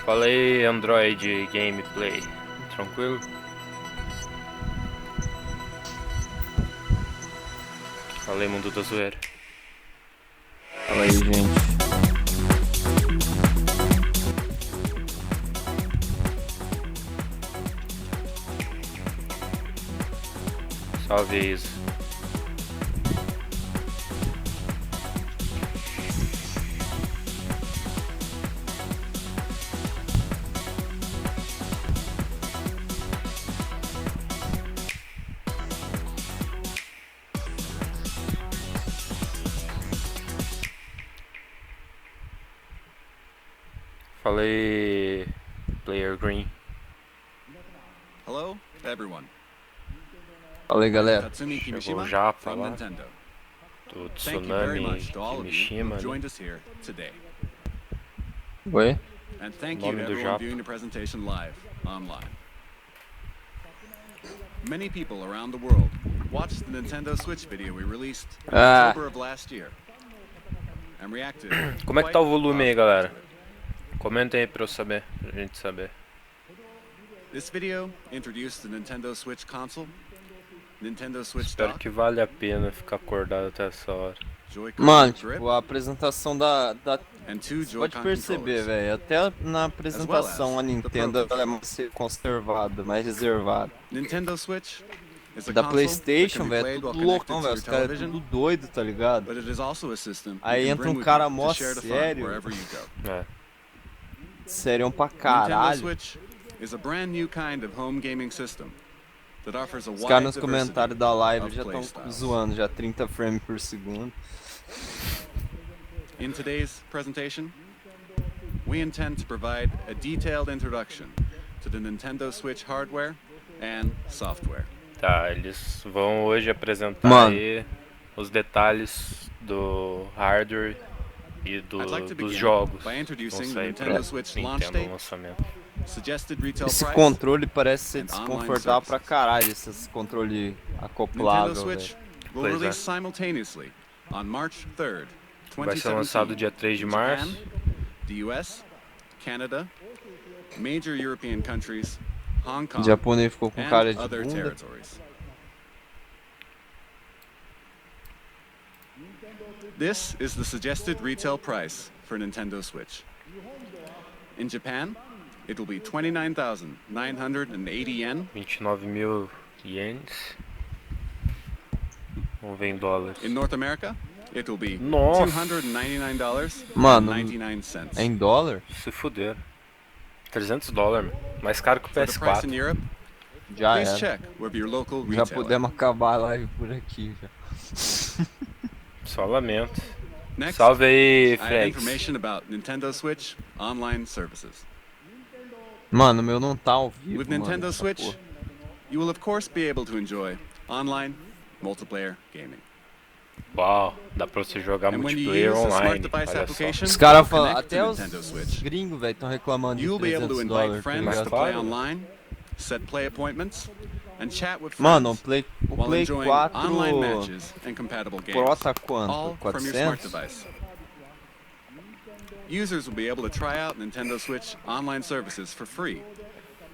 Fala aí, Android Gameplay. Tranquilo? Fala aí, mundo da zoeira. Fala aí, gente. Salve aí, Isa. Fala aí, Player Green. Hello, everyone. Fala aí, galera. Chegou o Japa lá, do Tsunami Kimishima, né? Oi? And thank Nome you to do everyone Japa. viewing the presentation live online. Many people around the world watched the Nintendo Switch video we released in October of last year and reacted. Como é que tá o volume aí, galera? Comenta aí pra eu saber, pra gente saber. This video introduced the Nintendo Switch console, Nintendo Switch Espero dock, que vale a pena ficar acordado até essa hora. Joy-Con Mano, grip, tipo, a apresentação da and two você pode Joy-Con perceber, controllers. velho. Até na apresentação a Nintendo ela é mais conservada, mais reservada. Nintendo Switch is a Da console that PlayStation, can be velho, é played tudo while connected loucão, to velho. your Os caras é television, tudo doido, tá ligado? but it is also a system Aí you can entra bring um with cara you mó to share the fun sério. wherever you go. É. Sério pra Nintendo caralho. Switch is a brand new kind of home gaming system that offers a Os wide caras nos diversity comentários da live of já play estão styles. zoando, já 30 frames por segundo. In today's presentation, we intend to provide a detailed introduction to the Nintendo Switch hardware and software. Tá, eles vão hoje apresentar Mano. aí os detalhes do hardware e I'd like to dos begin jogos by que vão introducing the sair pra Nintendo Switch launch Nintendo date, no lançamento. suggested retail Esse price. controle parece ser and online desconfortável pra services. caralho, esses controle Nintendo acoplável, Switch velho. will Pois é. release simultaneously on March 3rd, Vai ser lançado 2017 dia 3 de in março. Japan, the US, Canada, major European countries, Hong O Kong, japonês ficou com and cara de other bunda. territories. This is the suggested retail price for Nintendo Switch. In Japan, it will be 29,980 yen. 29.000 ienes. Vamos ver em dólares. In North America, it will be Nossa. Mano, $299.99. é em dólar? Se fuder. $300, meu. Mais caro que o For the price in PS4. Europe, Já please era. check with your local Já retailer. podemos acabar a live por aqui, já. Só lamento. Next, Salve aí, I have Frex. information about Nintendo Switch online services. Mano, o meu não tá ao vivo, With mano, Nintendo essa Switch, porra. you will of course be able to enjoy online multiplayer gaming. Uau, dá pra você jogar And when you multiplayer use a smart online. device Olha só. application Os caras to falam, connect to até os Nintendo Switch, gringos, velho, estão reclamando de you'll be able to invite $300, tá friends Mas to ligado? play claro. online, set play appointments, and chat with Mano, o friends while Play enjoying 4 online matches and compatible Pro games, tá all quanto? from your smart 400? device. Users will be able to try out Nintendo Switch online services for free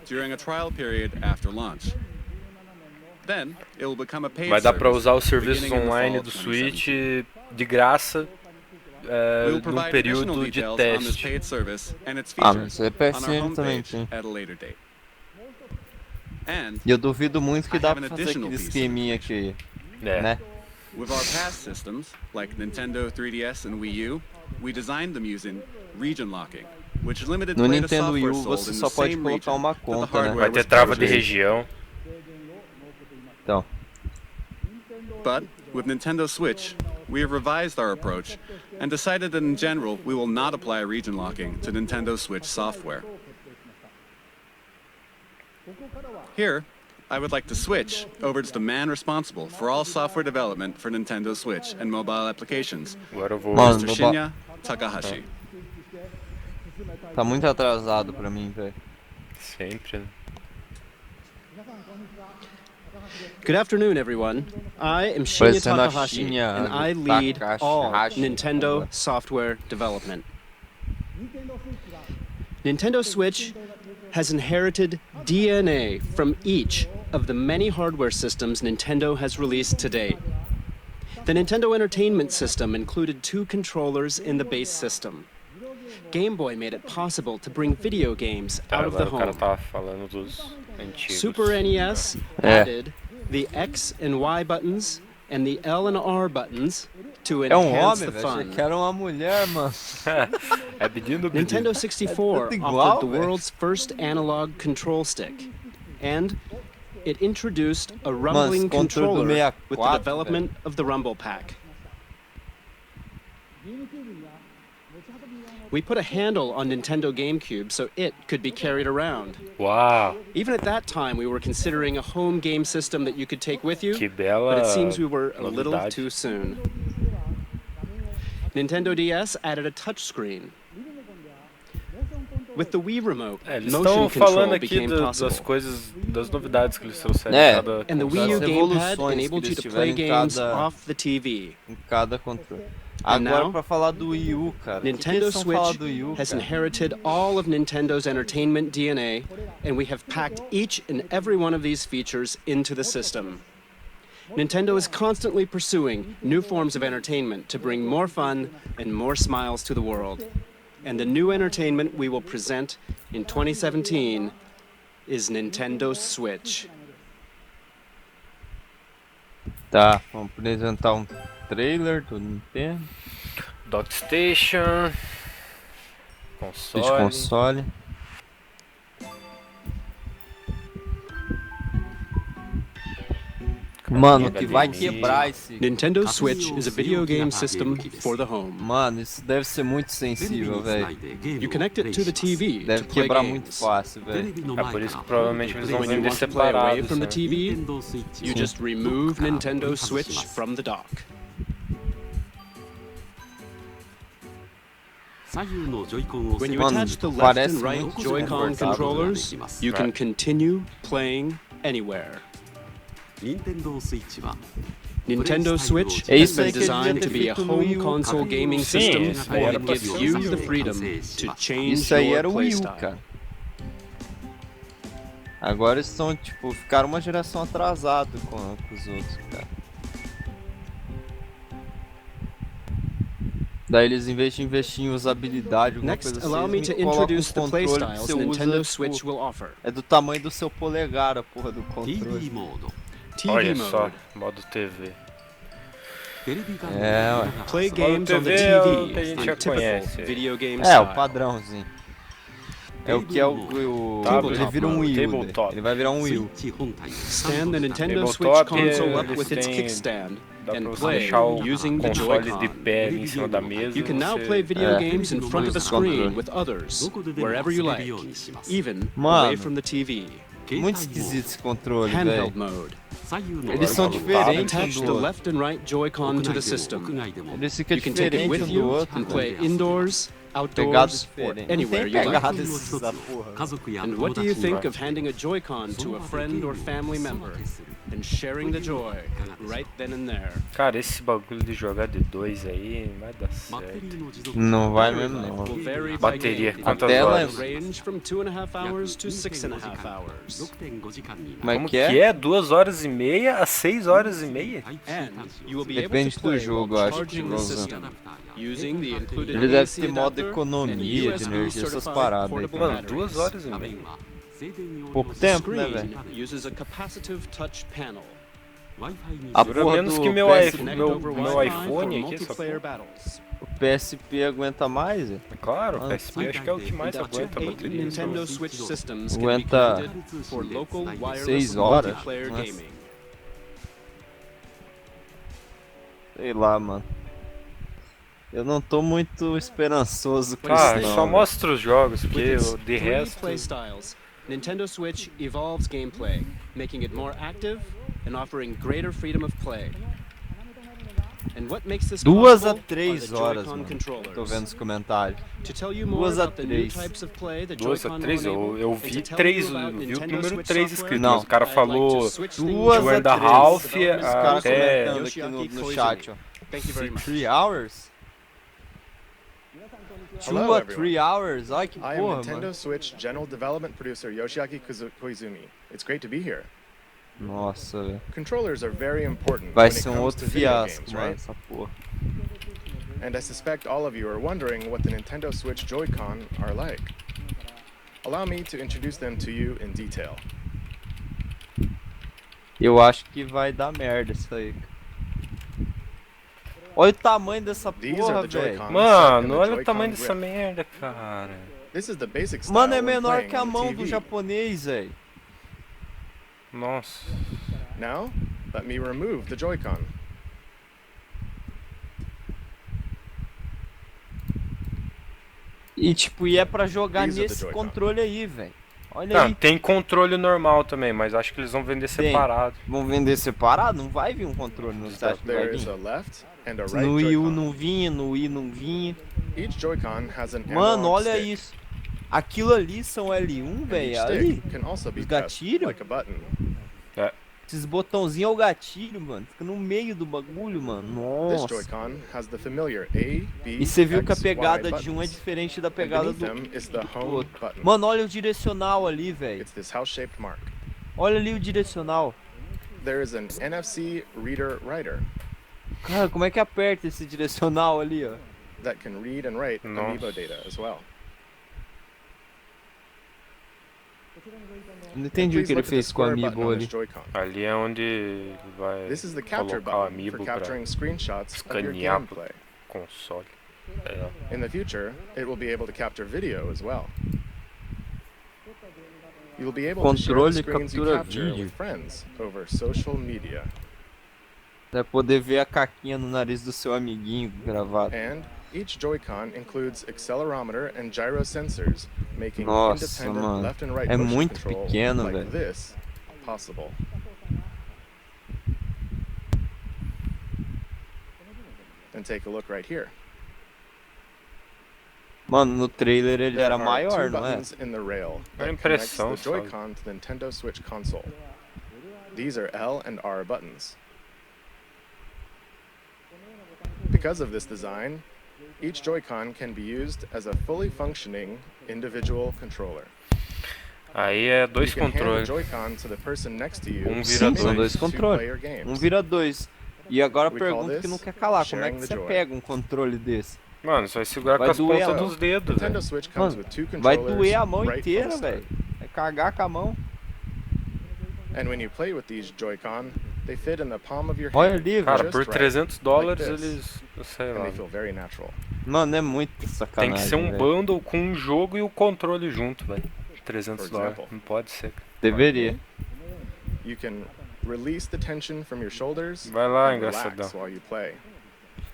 during a trial period after launch. Then, it will become a paid Vai dar pra service usar os serviços beginning in the fall online of do 2017. Switch de graça We'll num provide additional período de details on this teste. paid service and its Ah, mas features isso é on our PSN também, homepage sim. at a later date. And E eu duvido muito que I dá have pra an fazer additional aquele piece of esqueminha aqui, É. né? with our past systems, like Nintendo 3DS and Wii U, we designed them using region locking, which limited No play to Nintendo Wii software U sold você in só the pode same colocar region uma that the conta, né? hardware Vai ter was trava de purchased. região. Então, But with Nintendo Switch, we have revised our approach and decided that in general we will not apply region locking to Nintendo Switch software. Here, I would like to switch over to the man responsible for all software development for Nintendo Switch and mobile applications, Agora eu vou. Mano, Mr. vou Shinya Takahashi. tá muito atrasado pra mim, velho. Sempre, né? Good afternoon, everyone. I am Shinya Parecendo a Takahashi, Shinya and I lead Takahashi. all Nintendo software development. Nintendo Switch has inherited DNA from each of the many hardware systems Nintendo has released to date. The Nintendo Entertainment System included 2 controllers in the base system. Game Boy made it possible to bring video games out of the home. Super NES added the X and Y buttons and the L and R buttons to enhance the fun. Era uma mulher, mano. Nintendo 64 offered the world's first analog control stick, and it introduced a rumbling controller with the development of the Rumble Pack. We put a handle on Nintendo GameCube so it could be carried around. Wow. Even at that time, we were considering a home game system that you could take with you, but it seems we were a little too soon. Nintendo DS added a touchscreen. With the Wii remote, motion control became possible. Das novidades que eles trouxeram. And the Wii U gamepad enabled you to play games off the TV. Em cada controle. Agora pra falar do Wii U, cara. Nintendo Switch has inherited all of Nintendo's entertainment DNA, and we have packed each and every one of these features into the system. Nintendo is constantly pursuing new forms of entertainment to bring more fun and more smiles to the world. And the new entertainment we will present in 2017 is Nintendo Switch. Tá, vamos apresentar trailer do Nintendo. Dock Station. Console. Mano, que vai quebrar esse... Nintendo Switch is a video game system for the home. Mano, isso deve ser muito sensível, velho. You connect it to the TV Deve to play quebrar games. muito fácil, velho. É por isso que provavelmente eles vão When you vender want to play away separados. from the Né? TV, you just remove Nintendo Switch from the dock. When you attach the left and right Joy-Con controllers, you can continue playing anywhere. Nintendo Switch has been designed to be a home console gaming system that gives you the freedom to change Isso aí your era o Wii U, playstyle. cara. Agora eles são, tipo, ficaram uma geração atrasada com os outros, cara. Daí eles, em vez de investir em usabilidade, alguma Next, coisa allow assim, me eles to me colocam introduce the um controle que playstyles você Nintendo usa, Switch tipo, will offer. é do tamanho do seu polegar, a porra do controle. TV Olha mode. só, modo TV. É, ué. Play games on the TV é o TV que a gente já in typical conhece. video game É, style. o padrãozinho. É o que é o Tabletop ele vira um Wii U, Tabletop. ele vai virar um Wii U. Stand the Nintendo Tabletop, Switch console up eles with its têm- kickstand Dá pra and você play deixar o using the console de Joy-Con. pé ali em cima da mesa. You can now você- play video games in front of the screen Controle. with others, wherever you like, even Mano. away from the TV. Muito esquisito esse controle, Handheld velho. mode. Eles são diferentes Attach um the do outro. left and right Joy-Con to the system. Eles ficam You can take it diferentes with um do you outro, and play velho. indoors, Pegada outdoors, or diferente. anywhere Não you tem like. pegada essa porra. And what do you think of handing a Joy-Con to a friend or family member and sharing the joy right then and there? Cara, esse bagulho de jogar de 2 aí vai dar certo. Não vai mesmo, Will não. vary by Bateria, game. quantas tela horas? Range from 2.5 hours to 6.5 hours. Como é Como que é? 2 horas e meia a 6 horas e meia? And you will be able Depende to do play jogo, while acho que charging the usa. system, using the included Ele deve AC ter modo adapter economia and de USB energia, essas certified paradas aí. portable Mano, batteries. 2 horas e meia. Pouco The tempo, né, screen velho? uses a capacitive touch panel. A Dura porra menos do que meu Connect meu over meu Wi-Fi iPhone for aqui, essa multiplayer porra. battles. O PSP aguenta mais, velho? Claro, Ah, o PSP acho que é o que mais Up to aguenta a 8 bateria. Nintendo Switch systems can be Aguenta connected for local 6 wireless horas? multiplayer Nossa. gaming. Sei lá, mano. Eu não tô muito esperançoso com Ah, isso, não. só velho. mostra os jogos, With porque its o de three resto... playstyles, Nintendo Switch evolves gameplay, making it more active and offering greater freedom of play. And what makes this 2 a possible 3 are the horas, Joy-Con mano. Tô controllers. vendo os comentários. To tell you more 2 a about the new 3. types of play the 2 a Joy-Con 3, will enable, eu and vi to tell 3, you about vi o Nintendo número Switch 3 software, escrito, Não. mas o cara I'd like to falou switch de things 2 a to Wanda 3. Ralph Os caras até... comentando aqui no chat, ó. Thank you very much. 3 hours? 2 a 3 hours? Ai, que I am porra, Nintendo mano. Switch General Development Producer Yoshiaki Koizumi. It's great to be here. Nossa, velho. Controllers are very important Vai when it ser comes outro to video fiasco, games, mano, right? essa porra. And I suspect all of you are wondering what the Nintendo Switch Joy-Con are like. Allow me to introduce them to you in detail. Eu acho que vai dar merda isso aí. Olha o tamanho dessa These porra, are the velho. Joy-Cons set in Mano, the olha o Joy-Con tamanho dessa grip. merda, cara. This is the basic style Mano, é when menor playing que a on mão do TV. japonês, velho. Nossa. Now, let me remove the Joy-Con. E tipo, e é pra jogar These are the nesse Joy-Con. controle aí, velho. Olha Não, aí. tem controle normal também, mas acho que eles vão vender Tem. separado. Vão vender separado? Não vai vir um controle no site que vai There is a vir. left and a right No Wii U Joy-Con. não vinha, no Wii não vinha. Each Joy-Con has an Mano, analog olha stick, isso. Aquilo ali são L1, and each velho. Ali. stick can also be Os pressed gatilhos? like a button. Esses botãozinhos é o gatilho, mano. Fica no meio do bagulho, mano. This Nossa. Joy-Con has the familiar A, B, E você viu que a X, pegada Y de um é buttons. diferente da And pegada beneath do them is the do home outro. button. Mano, olha o direcional ali, velho. It's this house-shaped mark. Olha ali o direcional. There is an NFC reader writer Cara, como é que aperta esse direcional ali, ó? that can read and write Nossa. Amiibo data as well. Não entendi o Please que ele look at the fez com o square button amiibo on ali. this Joy-Con. Ali é onde ele vai This is the capture colocar o button amiibo for pra capturing screenshots of your escanear pro gameplay. console. É. In the future, it will be able to capture video as well. You will be able to share the Controle screens you captura capture vídeo. with friends over social media. Vai poder ver a caquinha no nariz do seu amiguinho gravado. And each Joy-Con includes accelerometer and gyro sensors, making Nossa, independent mano. left and right É motion muito control pequeno, like velho. this possible. And take a look right here. Mano, no trailer ele There era are maior, two não é? buttons in the rail Dá that connects impressão, the sabe? Joy-Con to the Nintendo Switch console. These are L and R buttons. Because of this design, each Joy-Con can be used as a fully functioning individual controller. Aí é dois You can hand the controles. Joy-Con to the person next to you Um Sim, vira são dois. dois controles. to play your games. Um vira dois. E agora a We call pergunta que this não quer calar, como é sharing que the você joy. pega um controle desse? Mano, você vai segurar Vai com as doer pontas a- dos dedos, Nintendo velho. Switch comes Mano, with two vai controllers doer a mão right inteira, from the start. velho. Vai cagar com a mão. And when you play with these Joy-Con, they fit in the palm of your Olha hand. ali, Cara, velho. just por right, $300 like this. eles, eu sei And lá. they feel very natural. Mano, é muito Tem sacanagem, que ser um velho. bundle com um jogo e o controle junto, velho. $300. example. Não pode ser. cara. Deveria. You can release the tension from your shoulders Vai lá, and engraçadão. relax while you play.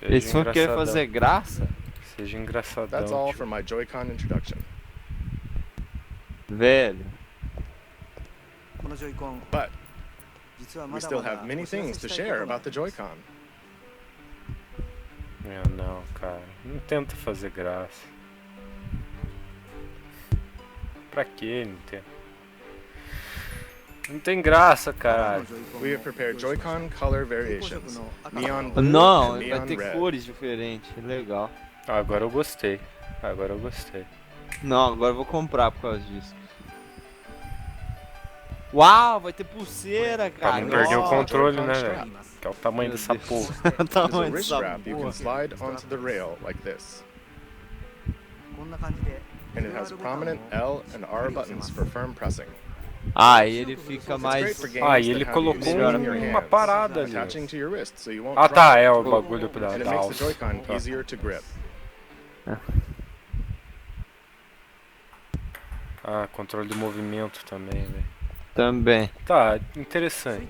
Eles Seja só querem engraçadão. fazer graça, Seja engraçadão. That's all tio. for my Joy-Con introduction. velho. But we still have many things to share about the Joy-Con. Não, cara. Não tenta fazer graça. Pra quê, Nintendo? Não tem graça, caralho. We have prepared Joy-Con color variations. Neon blue Não, and vai neon ter red. cores diferentes. Legal. Agora eu gostei. Agora eu gostei. Não, agora eu vou comprar por causa disso. Uau, vai ter pulseira, Pra cara. não perder o Nossa. controle, Joy-Con né, strap. velho? Que é o tamanho Meu dessa Deus. porra. O There's a tamanho wrist dessa strap you can porra. slide onto the rail like this. And it has prominent L and R buttons for firm pressing. Ah, e ele fica It's great mais... for games Ah, e that ele have colocou you spinning your uma hands, parada ali. attaching to your wrist so you won't Ah drop tá, it. é o bagulho da And it da makes the alça. Joy-Con Tá. easier to grip. Ah, controle de movimento também, velho. Também. Tá, interessante.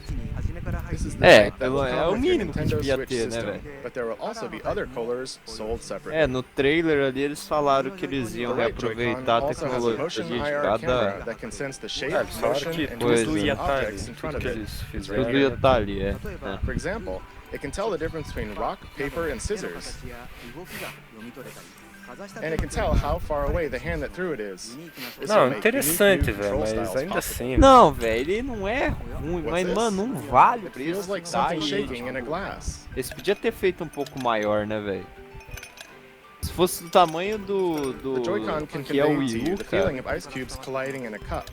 This is the É, type that will é come o with your mínimo que Nintendo devia Switch ter, né, system, velho? but there will also be other colors sold separately. É, no trailer ali eles falaram que eles iam The right reaproveitar a Joy-Con also has a motion tecnologia de IR cada... camera that can sense the shape, É, eles falaram motion, que and Pois tudo é. ia movement estar of ali. objects in front Tudo of que it. eles Tudo fizeram. ia estar ali, é. For example, it can tell the difference between rock, paper, and scissors. And it can tell how far away the hand that threw it is. This will Não, make interessante, unique new velho, control mas styles ainda possible. assim, velho. Não, velho, ele não é ruim, What's mas, this? mano, não vale o It preço. feels like que tá something aí. shaking in a glass. Esse podia ter feito um pouco maior, né, velho? fosse do tamanho The Joy-Con can que é o convey to Wii you U, the cara, feeling of ice cubes colliding in a cup.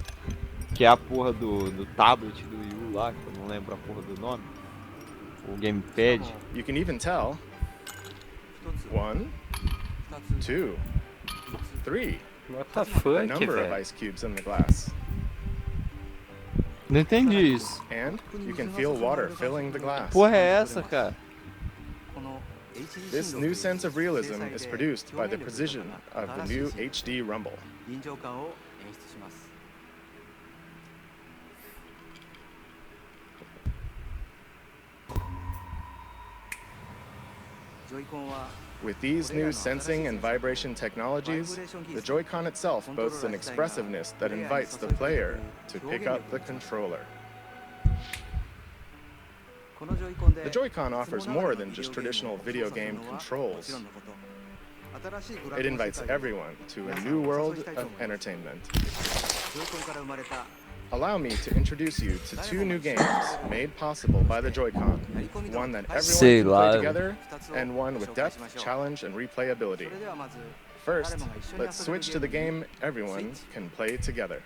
que é a porra do tablet do Wii U lá, que eu não lembro a porra do nome. O gamepad. You can even tell 1, 2, 3, What the the fuck, number of velho? ice cubes in the glass. Não entendi isso. And you can feel water filling the glass. Porra é essa, cara? This new sense of realism is produced by the precision of the new HD Rumble. With these new sensing and vibration technologies, the Joy-Con itself boasts an expressiveness that invites the player to pick up the controller. The Joy-Con offers more than just traditional video game controls. It invites everyone to a new world of entertainment. Allow me to introduce you to two new games made possible by the Joy-Con. One that everyone can play together, and one with depth, challenge, and replayability. First, let's switch to the game everyone can play together.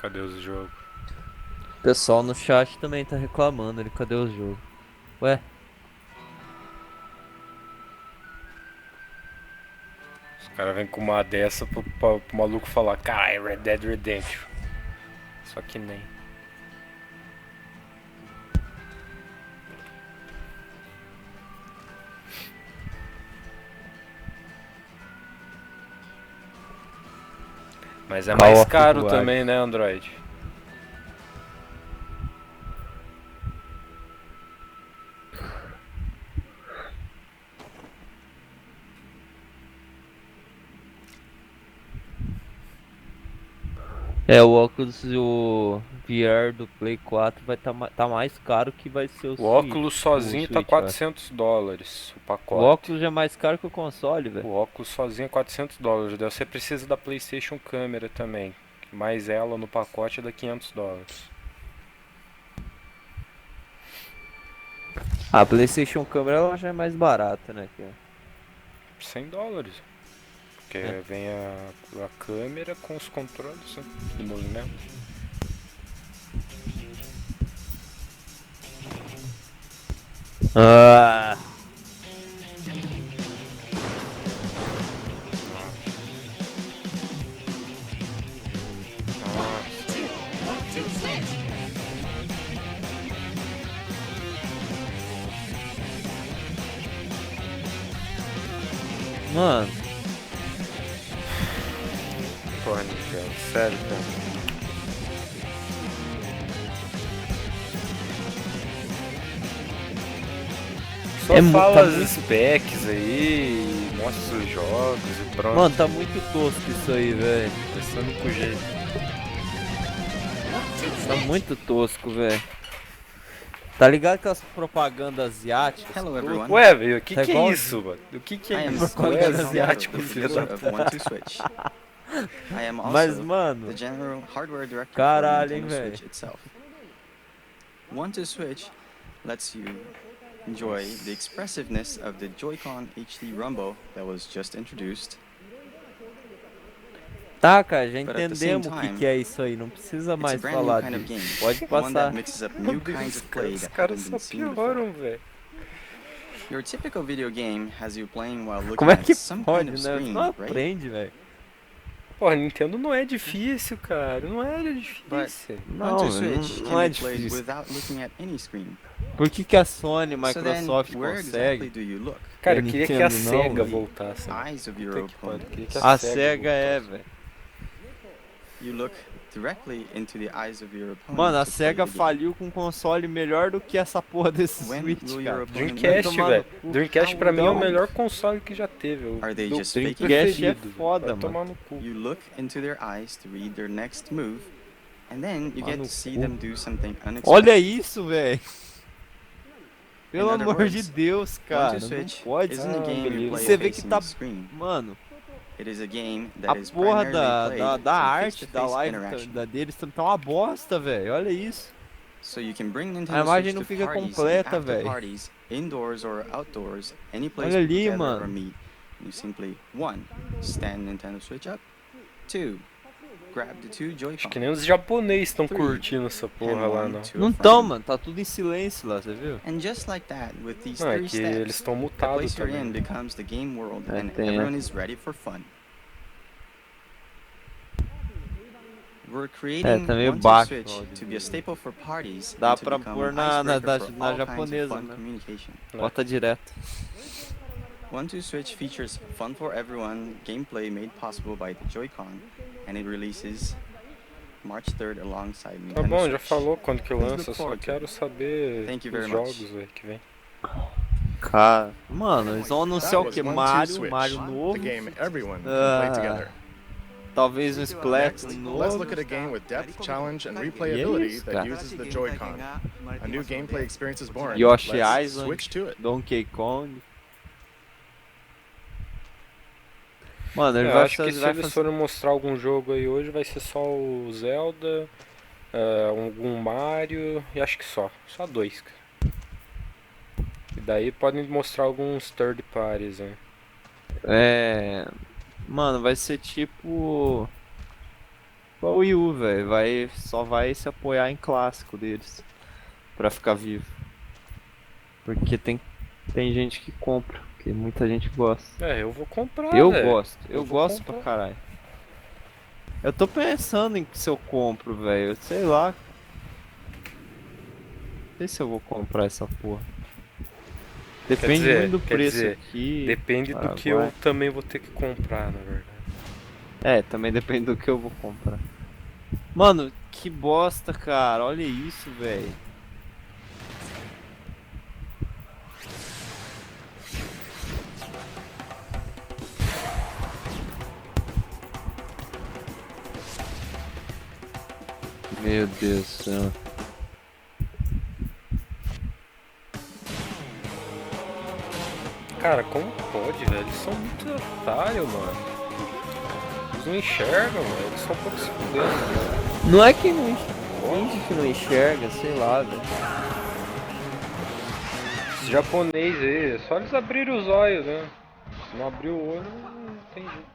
Cadê os jogos? O pessoal no chat também tá reclamando, cadê o jogo? Ué? Os caras vêm com uma dessa pro maluco falar, caralho, Red Dead Redemption. Só que nem. Mas é mais caro também, né, Android? É, o óculos o VR do Play 4 vai tá mais caro que vai ser o O óculos sozinho tá $400 o pacote. O óculos é mais caro que o console, velho. O óculos sozinho é $400. Daí você precisa da PlayStation Câmera também. Mais ela no pacote dá $500. A PlayStation Câmera ela já é mais barata, né? $100. Porque vem a câmera com os controles de movimento. Ah. Mano. Porra, Nintendo, sério, cara. Só fala as specs aí, mostra os jogos e pronto. Mano, tá muito tosco isso aí, velho. Esse é o único jeito. Tá muito tosco, velho. Tá ligado aquelas propagandas asiáticas? Hello everyone. Ué, velho, o que Tá que igual- é isso, mano? O que é I am isso? Qual É é asiático, filho da of One to Switch. I am also Mas, mano, the general hardware director caralho, for hein, Nintendo velho. Switch itself. One to Switch lets you enjoy the expressiveness of the Joy-Con HD Rumble that was just introduced. tá, cara, já But at the same entendemos o time, que é isso aí. Não precisa It's a mais brand new falar kind of disso. game, Pode one that passar. mixes up new kinds of play Os that caras haven't só been seen before. pioram, velho. Your typical video game has you playing while looking Como é que at some pode, kind of né? screen, Não right? aprende, velho. Porra, Nintendo não é difícil, cara. Não é difícil. Não, One to velho, Switch não can é be played difícil. without looking at any screen. Por que a Sony e So then, Microsoft where exactly conseguem? do you look? Cara, Eu eu queria que a Nintendo não, SEGA velho. voltasse. Eyes of your Puta que pariu, opponent. queria que A SEGA é, voltasse. velho. You look directly into the eyes of your opponent. Mano, a to play SEGA the game. faliu com um console melhor do que essa porra desse When Switch, will your cara. opponent Dreamcast, Vai tomar velho. no cu. Dreamcast pra mim é o Não. melhor console que já teve. Are they Meu just faking Dreamcast é preferido. foda, Vai mano. tomar no cu. You look into their eyes to read their next move, and then you get Mano, to see cu. them do something unexpected. Olha isso, velho. Pelo In other amor de words, Deus, One cara. to Não Switch pode. isn't a game you beleza. play Você vê que facing tá- the screen. Mano, It is a game a that is porra primarily played da through arte da face-to-face live interaction. deles tá uma bosta, velho. Olha isso. So you can bring Nintendo A imagem Switch não to fica parties and completa, after velho. parties, indoors or outdoors, any place Olha put ali, together mano. or meet. You simply 1. Stand Nintendo Switch up. 2. Grab the 2 Acho que Joy-Con. nem os japoneses estão curtindo essa porra lá, não. Não tão, mano. Tá tudo em silêncio lá, você viu? And just like that, with these Não, é 3 que eles steps, estão the mutados place you're também. in becomes the game world É, and tem, everyone is ready for fun. We're creating tá meio One to baixo, Switch ó, to be a staple for parties Dá and to pra become pôr an na icebreaker for all kinds of japonesa, fun né? communication. Bota direto. One to Switch features fun for everyone gameplay made possible by the Joy-Con, and it releases March 3rd alongside Nintendo Tá bom, já Switch. falou quando que Please lança, look só forward to quero saber Thank you os very jogos much. aí que vem. Cara, mano, eles vão That anunciar o was que? One to Mario, Switch, Mario the novo. game everyone can play together. Talvez um Splash Next, novo. let's look at a game with depth, challenge, and replayability Yes, that cara. uses the Joy-Con. A new gameplay experience is born. Yoshi Let's Island, switch to it. Donkey Kong. Mano, ele Eu vai acho que fazer, se vai eles fazer... forem mostrar algum jogo aí hoje, vai ser só o Zelda, algum Mario e acho que só 2, cara. E daí podem mostrar alguns third parties, né? Mano, vai ser tipo... o Wii U, velho. Só vai se apoiar em clássico deles. Pra ficar vivo. Porque tem gente que compra. Porque muita gente gosta. Eu vou comprar, Eu velho. gosto. Eu vou gosto comprar. pra caralho. Eu tô pensando em se eu compro, velho. Sei lá. Não sei se eu vou comprar essa porra. Depende dizer, muito do quer preço dizer, aqui. Depende do que eu também vou ter que comprar, na verdade. Também depende do que eu vou comprar. Mano, que bosta, cara. Olha isso, velho. Meu Deus do céu. Cara, como pode, velho? Eles são muito otários, mano. Eles não enxergam, velho. Eles são um pouco se fudendo, velho. Não é que não finge que não enxerga, sei lá, velho. Os japoneses aí, é só eles abrirem os olhos, né? Se não abrir o olho, não tem jeito.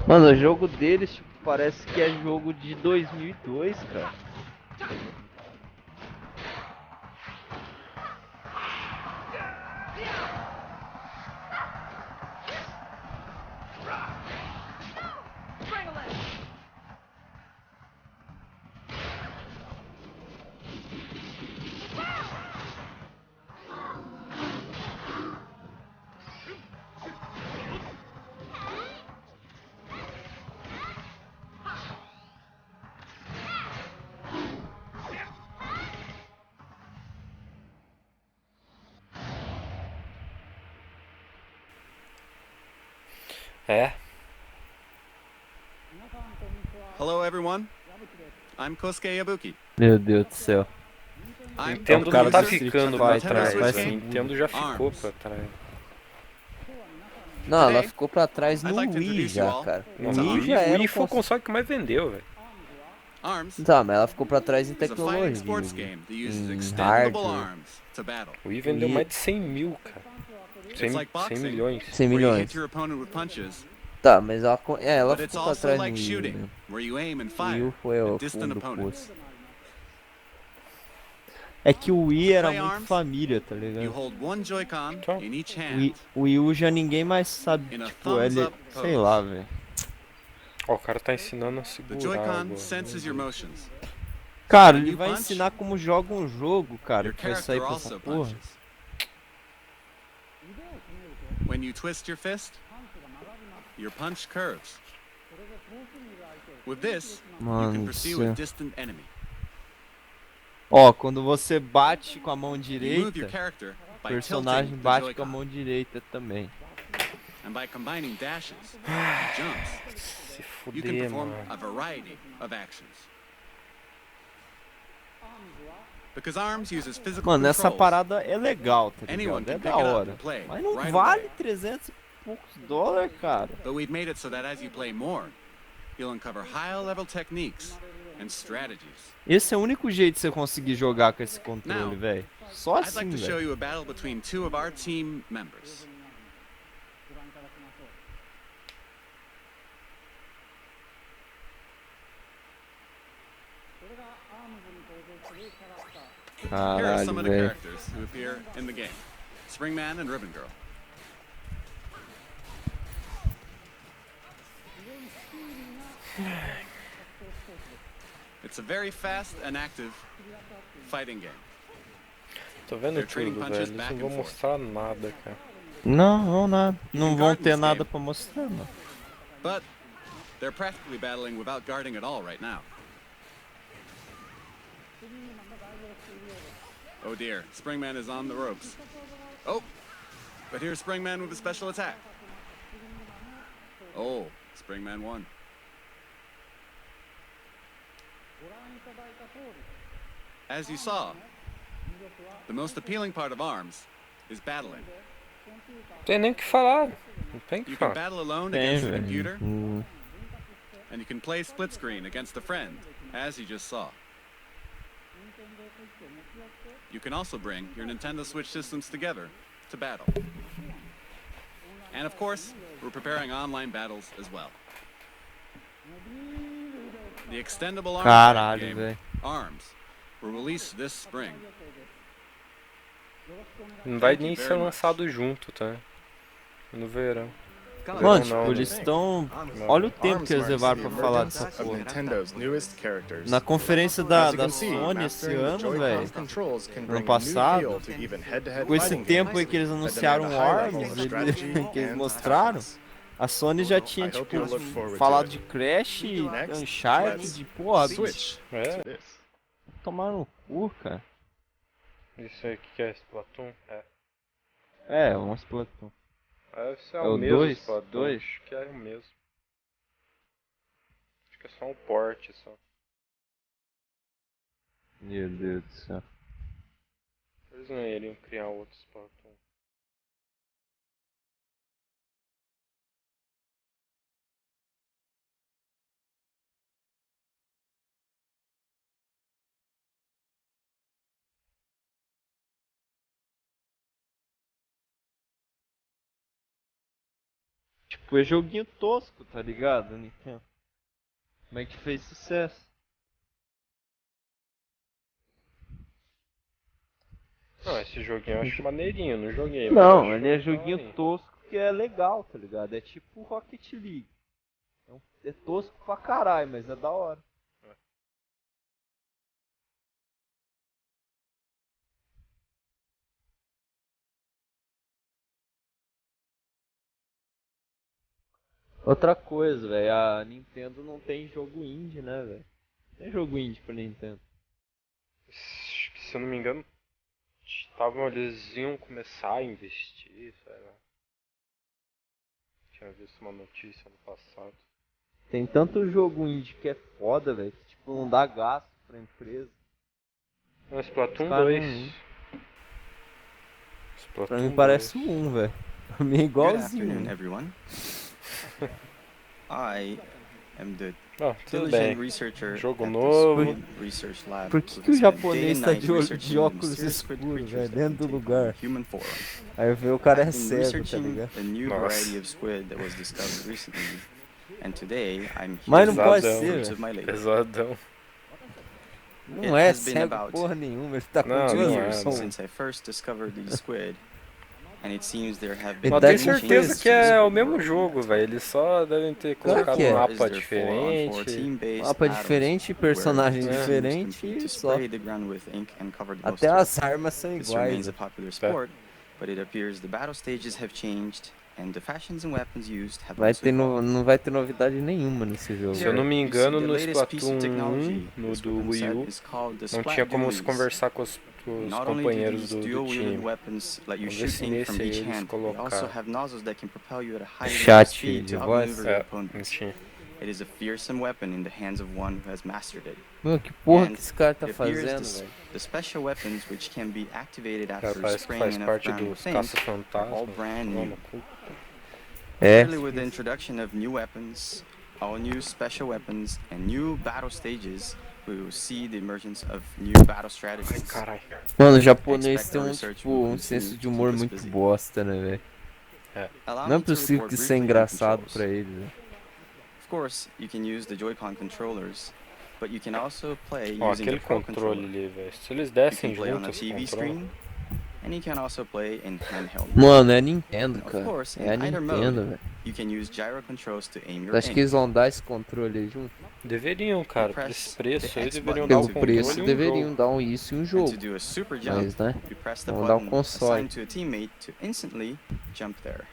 Mano, o jogo deles tipo, parece que é jogo de 2002, cara. Hello, everyone. I'm Kosuke Yabuki. Meu Deus do céu. I'm Nintendo o cara não tá do Street ficando pra Fighter, trás, vai a ser- Nintendo já ficou Arms. pra trás. Não, ela Today, ficou pra trás no I'd like to Wii introduce you já, all cara. O O to Wii Arms. já era Wii um foi o console. console que mais vendeu, velho. Arms Tá, mas ela ficou pra trás em is a fighting tecnologia. sports game that uses Em extendable hardware. arms to battle. O Wii vendeu Wii- mais de 100 mil, cara. 100 like boxing. milhões. 100 Where you milhões. hit your opponent with punches, Tá, mas ela but it's ficou pra also trás no like Wii, shooting, né? where you aim and O fire Wii foi at o distant fundo do opponents. poço. É que o Wii era Play muito Arms, família, tá You ligado? hold one Joy-Con Então, in each O hand. Wii U já ninguém mais sabe, In a tipo, thumbs ele... up pose. Sei lá, velho. Ó, o cara tá ensinando a The segurar Joy-Con agora. senses your motions. Cara, When ele you vai punch, ensinar como joga um jogo, cara, Your que vai sair character pra essa also porra. punches. When you twist your fist, your punch curves. With this, you Mano can do pursue céu. a distant enemy. Ó, quando você bate com a mão You move your direita, character o by personagem tilting the bate com a Joy-Con, mão direita também. and by combining dashes and jumps, Se you can fuder, perform mano. a variety of actions. Because ARMS uses physical Mano, essa controls. parada é legal, tá Anyone ligado? É can da pick it up hora. and play Mas não right vale away. 300 poucos dólares, cara. But we've made it so that as you play more, you'll uncover higher-level techniques and strategies. Esse é o único jeito de você conseguir jogar com esse controle, velho. Só I'd assim, like to show velho. you a battle between two of our team members. Here are some Caralho, of the velho. characters who appear in the game. Springman and Ribbon Girl. It's a very fast and active fighting game. Tô vendo They're trading tudo, punches velho. Eles back não vão and forth. mostrar nada, cara. Não, nada. Não vão guard ter this nada game. pra mostrar, mano. But they're practically battling without guarding at all right now. Oh dear, Springman is on the ropes. Oh, but here's Springman with a special attack. Oh, Springman won. As you saw, the most appealing part of ARMS is battling. Não tem nem o que falar. Não tem o que You can falar. battle alone Tem, against the velho. computer, and you can play split screen against a friend, as you just saw. You can also bring your Nintendo Switch systems together to battle. And of course, we're preparing online battles as well. The extendable ARMS Caralho, game, velho. ARMS, will release this spring. Não vai Thank you nem very ser much. lançado junto, tá? No verão. Mano, Não, tipo, não, eles não. estão... Olha o tempo ARMS que eles marks levaram the pra falar emergence dessa of porra. Nintendo's newest characters. Na conferência As da you can see, Sony esse mastering the ano, Joy-Con velho. controls can Ano bring a new passado, feel to even head-to-head com esse fighting tempo games aí que eles that anunciaram demand o a high level ARMS, of strategy que eles and mostraram, tactics. a Sony já tinha, I hope tipo, you'll look forward to falado it. de Crash, Next, Uncharted, porra, bicho. Switch É? to this. Tomar no cu, cara. Isso aí que é Splatoon? É. É, um Splatoon. Deve ser É o o mesmo dois? Splatoon. Dois? Acho que é o mesmo. Acho que é só um port só. Meu Deus do céu. Eles não iriam criar outro Splatoon. Tipo, é joguinho tosco, tá ligado, Nintendo? Mas que fez sucesso. Não, esse joguinho eu acho maneirinho, não joguei. Não, mas eu ele é acho joguinho daorinha. tosco que é legal, tá ligado? É tipo Rocket League. É tosco pra caralho, mas é da hora. Outra coisa, velho, a Nintendo não tem jogo indie, né, velho? Tem jogo indie pra Nintendo. Acho que, se eu não me engano, eles iam começar a investir, sei lá. Tinha visto uma notícia no passado. Tem tanto jogo indie que é foda, velho, que tipo, não dá gasto pra empresa. Não, Splatoon Os caras 2. não- Splatoon Pra mim parece 2. um, velho. Pra mim é Good igualzinho. afternoon, everyone. I am the Não, tudo diligent bem. researcher Jogo at the novo. Squid Research Lab. Por que, who que o has spent day japonês and tá night de researching the óculos mysterious squid escuros, creatures velho, that dentro do can take lugar? on the human form. Aí vê o cara é I've been cego, tá researching ligado? a new Nossa. variety of squid that was discovered recently, and today I'm Mas here não to pode share the ser, fruits velho. of my labor. Pesadão. Não It é has been cego about porra nenhuma, ele tá com Não, 2 duas não é, years não. since I first discovered these squid, and it seems there have Ele been Mas tá tenho de many certeza changes que to the é squid o mesmo world. jogo, velho. Eles só devem ter Claro colocado que é. um Is mapa their 4-on-4 diferente. team-based Mapa battles diferente, where personagem two teams diferente compete e to só. spray the ground with ink and covered ghost Até dirt. as armas são This iguais. remains a popular sport, but it appears the battle stages have changed and the fashions and weapons used have Vai also ter evolved. não vai ter novidade nenhuma nesse jogo. Se eu não me You see, engano, the no latest piece of Splatoon 1, technology, no this do weapon Wii set U, is called the não Splat tinha como se Dualies. conversar com os Not only do companheiros these do dual-wielded time. weapons let you Vamos ver shoot se ink from nesse aí each eles hand, they also colocaram. have nozzles that can propel you at a high rate of Chat speed de to voz. outmaneuver your É, não opponents. tinha. It is a fearsome weapon in the hands of one who has mastered it. Mano, que porra And que esse cara tá it appears fazendo, the, velho? the special weapons which can be activated Cara, after parece que spraying faz enough parte ground dos with ink are all caça-fantasmas. brand Toma new. no cu. É. Clearly, with the introduction of new weapons, all new special weapons, and new battle stages, we will see the emergence of new battle strategies. Caralho. Mano, o japonês tem um senso de humor muito bosta, né, velho? Allow Não é me to possível report que isso é briefly on engraçado controls. pra eles, né? Of course, you can use the Joy-Con controllers, but you can also play Ó, using aquele the Pro controle controller. ali, velho. Se eles You dessem can play on junto a esse TV controle. screen, and you can also play in handheld. Mano, é Nintendo, Of cara. course, É a in either Nintendo, mode, velho. you can use gyro controls to aim your Acho que aim. eles vão dar esse controle aí junto. Deveriam, cara. Por esse preço aí, deveriam dar Pelo o controle preço, e um deveriam jogo. dar um isso e um And jogo. to do a super jump, Mas, né? you press the Vamos dar o button console. assigned to a teammate to instantly jump there.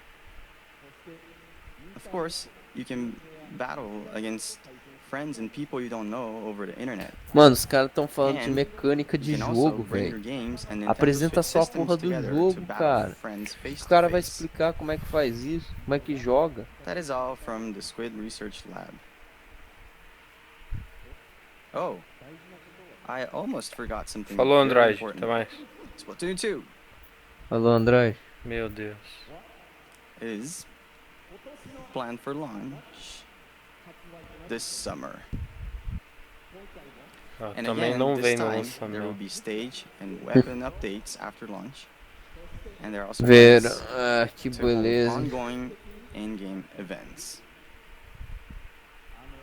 Of course, you can battle against friends and people you don't know over the internet. Mano, os caras tão falando de And mecânica de you can also jogo, bring your velho. games and Nintendo Apresenta Switch só a systems porra do together to jogo, battle cara. friends face O to cara vai face. explicar como é que faz isso, como é que joga. That is all from the Squid Research Lab. Oh, I almost forgot something Falou, very Andrade. important. Até mais. Splatoon 2 Alô, André. Meu Deus. is planned for launch this summer. Ah, And também again, não this vem no time there will lançamento. be stage and weapon updates after launch. And there are also Ver, plans que to hold beleza. ongoing in-game events.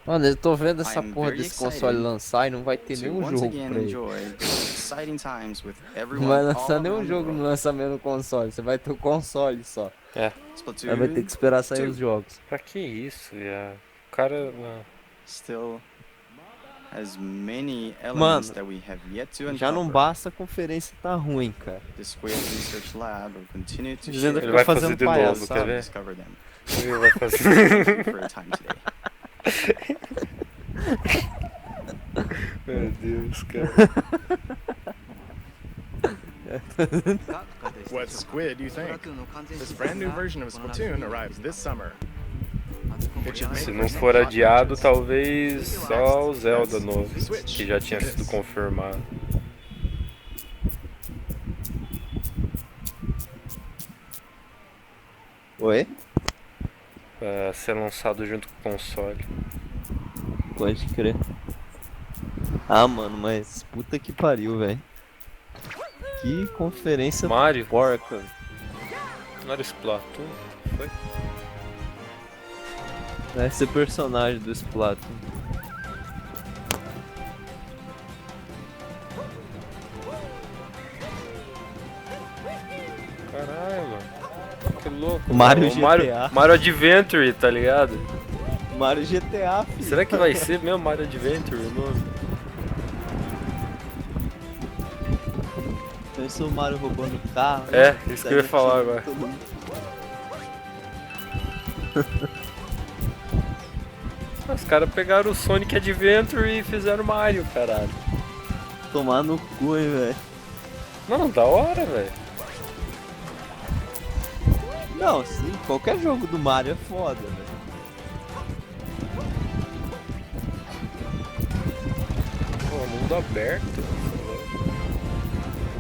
Mano, eu tô vendo essa I'm porra very desse console excited lançar e não vai ter to nenhum once jogo again pra ele. enjoy those exciting times with Não everyone vai all lançar nenhum around the jogo no world. lançamento do console, você vai ter o console só. É. Splatoon Aí vai ter que esperar sair 2 os jogos. Pra que isso, viado? O cara. Não. still has many elements Mano, that we have yet to já não uncover. basta a conferência tá ruim, cara. The Squid Research Lab will continue to Dizendo share Ele vai fazendo fazer de novo, palhaçada. quer ver? discover them. Ele vai fazer. Thank you for your time today. Meu Deus, cara. What squid do you think? This brand new version of Splatoon arrives this summer. It should make Se for não some for hot adiado, matches. talvez só o Zelda novo, que já tinha sido confirmado. Oi? Pra ser lançado junto com o console. Pode crer. Ah, mano, mas puta que pariu, velho. Que conferência Mario? porca. Não era Splatoon? Foi? Vai ser personagem do Splatoon. Caralho, mano. Que louco. Mario mano. O GTA. Mario Adventure, tá ligado? Mario GTA, filho. Será que vai ser mesmo Mario Adventure o nome? Pensou o Mario roubando o carro. É, isso que eu ia falar agora. Todo mundo. Os caras pegaram o Sonic Adventure e fizeram Mario, caralho. Tomar no cu, hein, velho. Mano, da hora, velho. Não, sim, qualquer jogo do Mario é foda, velho. Pô, mundo aberto.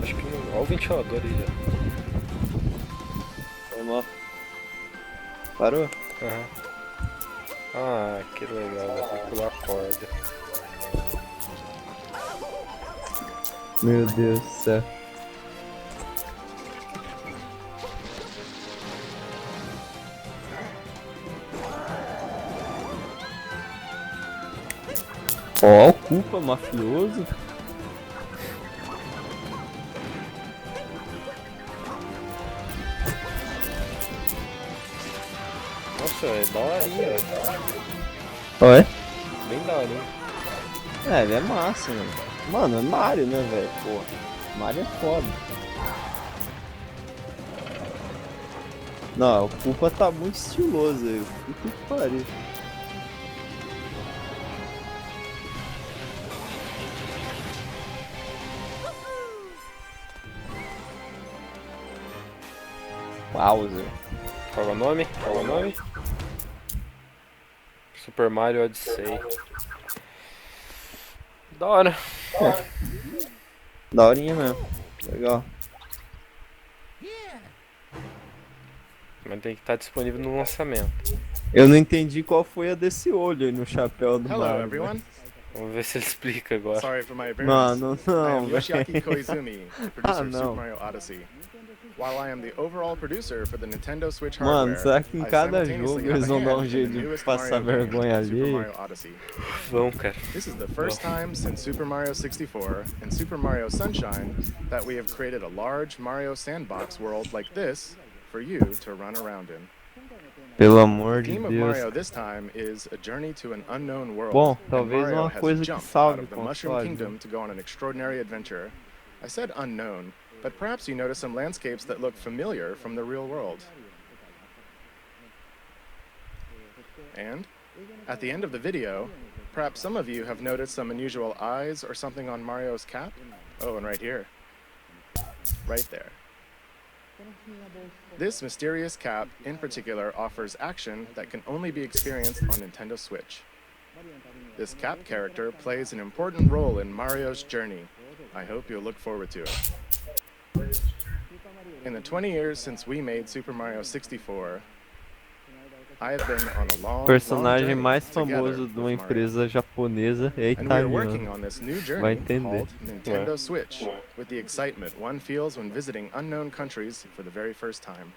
Acho que não. Olha o ventilador aí já. Foi mal. Parou? Aham. Ah, que legal, vou pular a corda. Meu Deus do céu. Ó, o culpa mafioso. Nossa, é daorinha, velho. Oi? Bem daorinha. É, ele é massa, mano. Mano, é Mario, né, velho? Porra. Mario é foda. Não, o culpa tá muito estiloso aí. Puta que pariu. Bowser. Qual é o nome? Qual é o nome? Super Mario Odyssey. Da hora. Daorinha mesmo. Legal. Mas tem que estar disponível no lançamento. Eu não entendi qual foi a desse olho aí no chapéu do Hello, Mario. everyone. Vamos ver se ele explica agora. Sorry for my appearance. Mano, I não, am Yoshiaki velho. Koizumi, the producer of não. Super Mario Odyssey. While I am the overall producer for the Nintendo Switch Mano, hardware, será que em I cada simultaneously jogo have eles a vão dar hand um in jeito the de newest passar Mario game, vergonha Super ali? Mario Odyssey. Vamos, cara. This is the first time since Super Mario 64 and Super Mario Sunshine that we have created a large Mario sandbox world like this for you to run around in. Pelo amor The de theme of Deus. Mario this time is a journey to an unknown world. Bom, and talvez Mario uma has coisa que jumped salve out of the o Mushroom console. Kingdom to go on an extraordinary adventure. I said unknown, but perhaps you notice some landscapes that look familiar from the real world. And at the end of the video, perhaps some of you have noticed some unusual eyes or something on Mario's cap. Oh, and right here. Right there. This mysterious cap, in particular, offers action that can only be experienced on Nintendo Switch. This cap character plays an important role in Mario's journey. I hope you'll look forward to it. In the 20 years since we made Super Mario 64, I have been on a long, O personagem long mais journey famoso together de uma with Mario. empresa japonesa é And we are working italiano. on this new Vai journey entender. called Nintendo Switch, with the excitement one feels when visiting unknown countries for the very first time.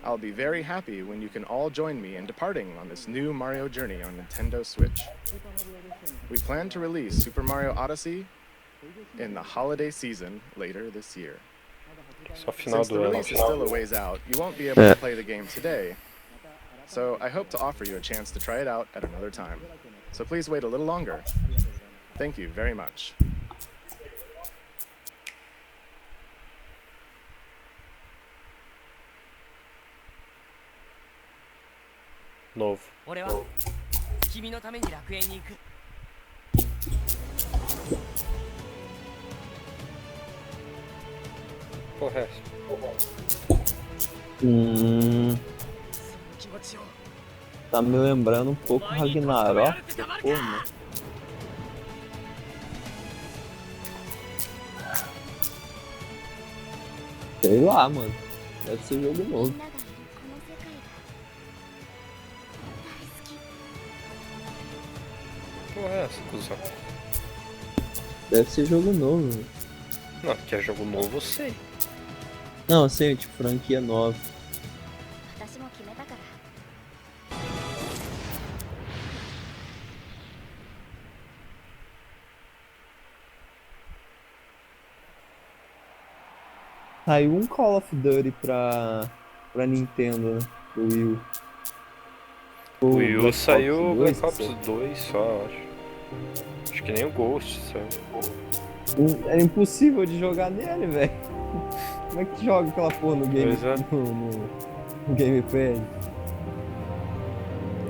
I'll be very happy when you can all join me in departing on this new Mario journey on Nintendo Switch. We plan to release Super Mario Odyssey in the holiday season later this year. Só final Since the do ano. release is still a ways out, you won't be able to play the game today. So I hope to offer you a chance to try it out at another time. So please wait a little longer. Thank you very much. Novo. 俺は君のために楽園に行く。 Porra, é essa? その気持ちを Tá me lembrando um pouco 前に確かめら Ragnarok. れてたまる Pô, か。 né? Sei lá, mano. Deve ser jogo novo. Porra, é essa, cuzão? Deve ser jogo novo. Velho. Não, que é jogo novo, eu sei. Não, assim, tipo, franquia nova. 私も決めたから Saiu um Call of Duty pra Nintendo, né? Do Wii U. O Wii U Black saiu o Ops Black 2, Ops 2 só, acho. Acho que nem o Ghost saiu. É impossível de jogar nele, velho. Como é que joga aquela porra no game, Pois é. no Gamepad?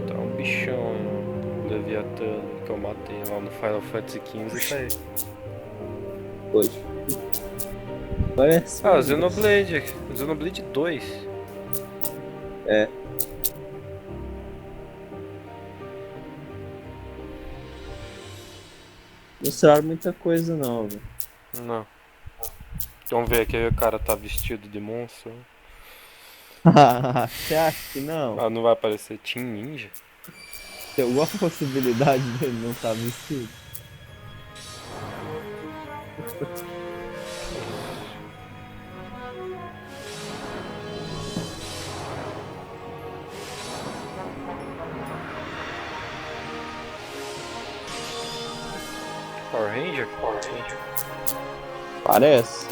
Tá um bichão, né? Leviatã que eu matei lá no Final Fantasy XV e saí. Poxa. Parece. Ah, o Xenoblade 2. É. Mostraram muita coisa não, velho. Não. Vamos ver aqui, o cara tá vestido de monstro. Você acha que não? Ah, não vai aparecer Team Ninja? Tem alguma possibilidade dele não estar vestido? Power Ranger? Parece.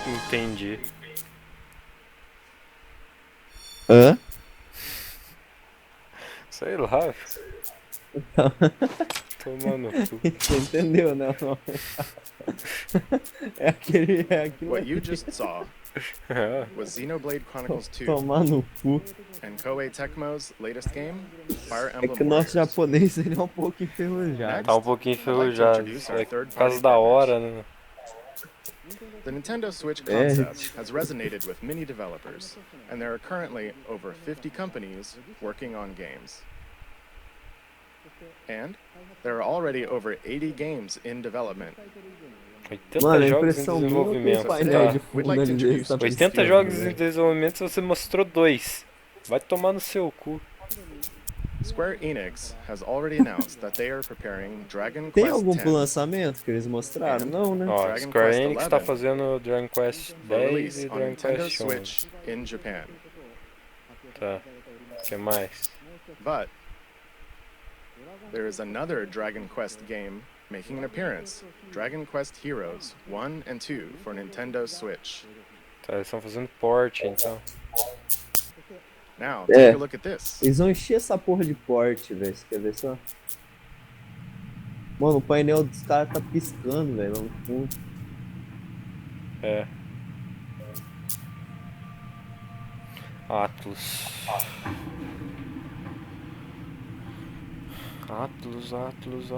Entendi. Hã? Sei lá. Toma no cu. Você entendeu, né? É aquilo What you ali. just saw É. was Xenoblade Chronicles 2 Tomar no cu. and Koei Tecmo's latest game, Fire É Emblem que o nosso Warriors. japonês ele é um pouco enferrujado. Tá um pouquinho enferrujado. É por causa da hora, né? The Nintendo Switch concept has resonated with many developers, and there are currently over 50 companies working on games. And there are already over 80 games in development. 80 Mano, a jogos em impressão minha é que o desenvolvimento. painel de Tá. fundo ali dele tá 80 piscando, jogos em velho. desenvolvimento, você mostrou 2. Vai tomar no seu cu. Square Enix has already announced that they are preparing Dragon Tem Quest algum X pro lançamento que eles mostraram? Não, né? Ó, Dragon Square Quest Enix 11 tá fazendo Dragon Quest for 10 release e on Dragon Nintendo Quest 11. Switch in Japan. Tá. O que mais? But there is another Dragon Quest game making an appearance, Dragon Quest Heroes 1 and 2 for Nintendo Switch. Tá, eles estão fazendo port, então. Now, take a look at this. Eles vão encher essa porra de porte, velho. Você quer ver só? Mano, o painel dos caras tá piscando, velho, lá no fundo. É. Atlus. Atlus.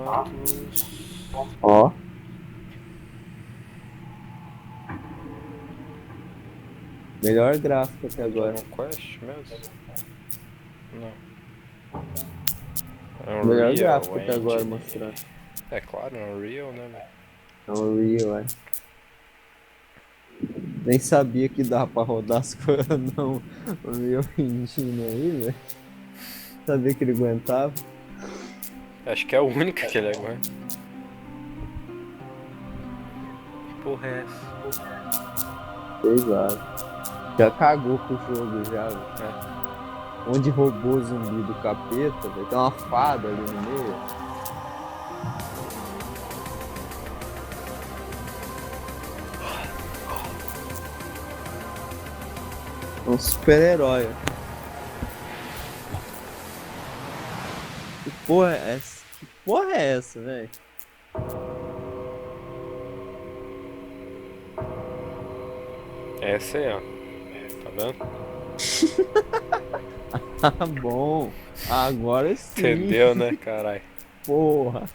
Ó. Melhor gráfico até agora. Dragon Quest mesmo? Não. Melhor Unreal gráfico até agora Engine. mostrar. É claro, Unreal, né, velho? É um Unreal, é. Nem sabia que dava pra rodar as coisas não. Unreal Engine aí, velho. Sabia que ele aguentava. Acho que é a única que ele aguenta. Que porra é essa? Sei lá. Já cagou com o jogo já, velho. Onde roubou o zumbi do capeta, velho. Tem uma fada ali no meio. É um super-herói. Que porra é essa? Que porra é essa, velho? Essa aí, ó. Tá vendo? Ah, bom. Agora sim. Entendeu, né, caralho? Porra.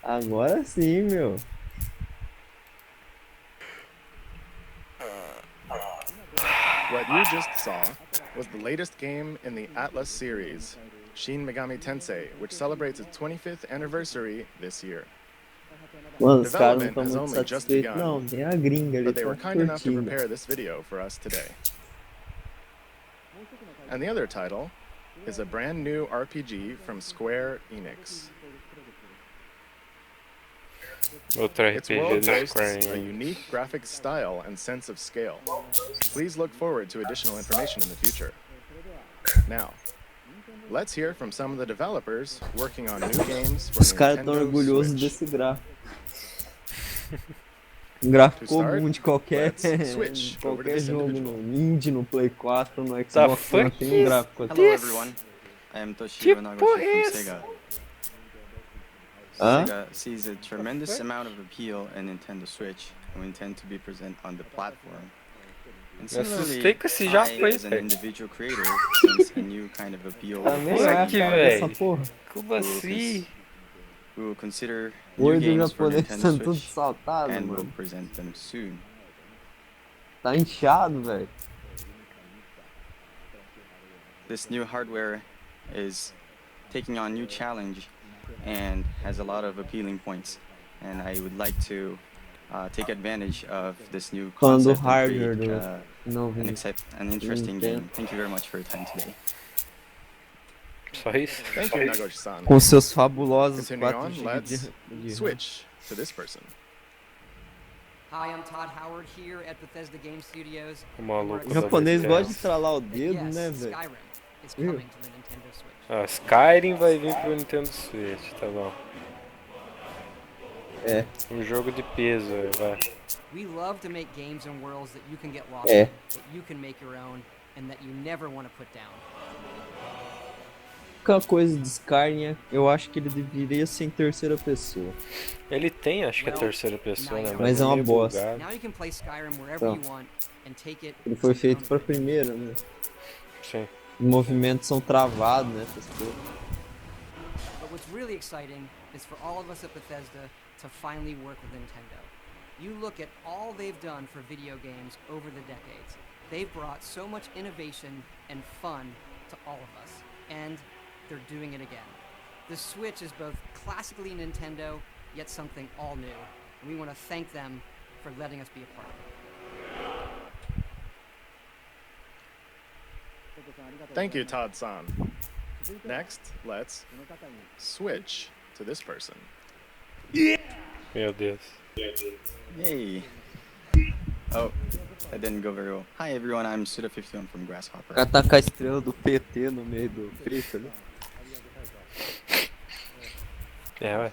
Agora sim, meu. What you just saw was the latest game in the Atlas series, Shin Megami Tensei, which celebrates its 25th anniversary this year. Mano, os caras não Development estão has muito only just satisfeitos. begun, Não, tem a gringa ali, but they were tá kind enough to curtindo. prepare this video for us today. And the other title is a brand new RPG from Square Enix. Outra Its RPG world da boasts Square a Enix. unique graphic style and sense of scale. Please look forward to additional information in the future. Now, let's hear from some of the developers working on new games for Os caras estão Nintendo orgulhosos Switch. desse gráfico. Um gráfico To start, comum de qualquer, let's switch over to qualquer this jogo individual. no Indie, no Play 4, no Xbox The One, fuck tem um is gráfico assim. Hello everyone, I am Toshiro Nagoshi from is- Sega. Huh? Sega sees a tremendous amount of appeal in Nintendo Switch and we intend to be present on the platform. And similarly, assustei com esse I, japo aí, as an velho. individual creator, sense a new kind of appeal. Também Porra, é, que cara, velho. essa porra. Como assim? We will consider O new olho do games for japonês Nintendo tá tudo Switch saltado, and will mano. present them soon. Tá inchado, velho. This new hardware is taking on new challenge and has a lot of appealing points. And I would like to take advantage of this new Falando do concept and hardware create do novo. an interesting Nintendo. game. Thank you very much for your time today. Só isso? Thank you, Nagoshi-san. Com seus fabulosos Continuing 4 on, GB let's de switch to this person. Hi, I'm Todd Howard here at Bethesda Game Studios. O maluco O da japonês Bethesda. gosta de estralar o And dedo, yes, né, velho? Skyrim is coming to the Nintendo Switch. Ah, Skyrim vai vir pro Nintendo Switch, tá bom. É. Um jogo de peso, vai. We love to make games and worlds that you can get lost É. in, that you can make your own, and that you never want to put down. A única coisa de Skyrim, eu acho que ele deveria ser em terceira pessoa. Ele tem, acho que é terceira pessoa, né? Mas é uma meio bosta. bugado. Now you can play Skyrim wherever Então, you want and take it. ele foi to your feito own pra pace. primeira, né? Sim. Os movimentos são travados, né? Essas coisas. But what's really exciting is for all of us at Bethesda to finally work with Nintendo. You look at all they've done for video games over the decades. They've brought so much innovation and fun to all of us, and they're doing it again. The Switch is both classically Nintendo, yet something all new, and we want to thank them for letting us be a part of it. Thank you, Todd-san. Next, let's switch to this person. Meu Deus. Yay! Oh, that didn't go very well. Hi everyone, I'm Suda51 from O Grasshopper. cara tá com a estrela do PT no meio do peito ali. É, ué.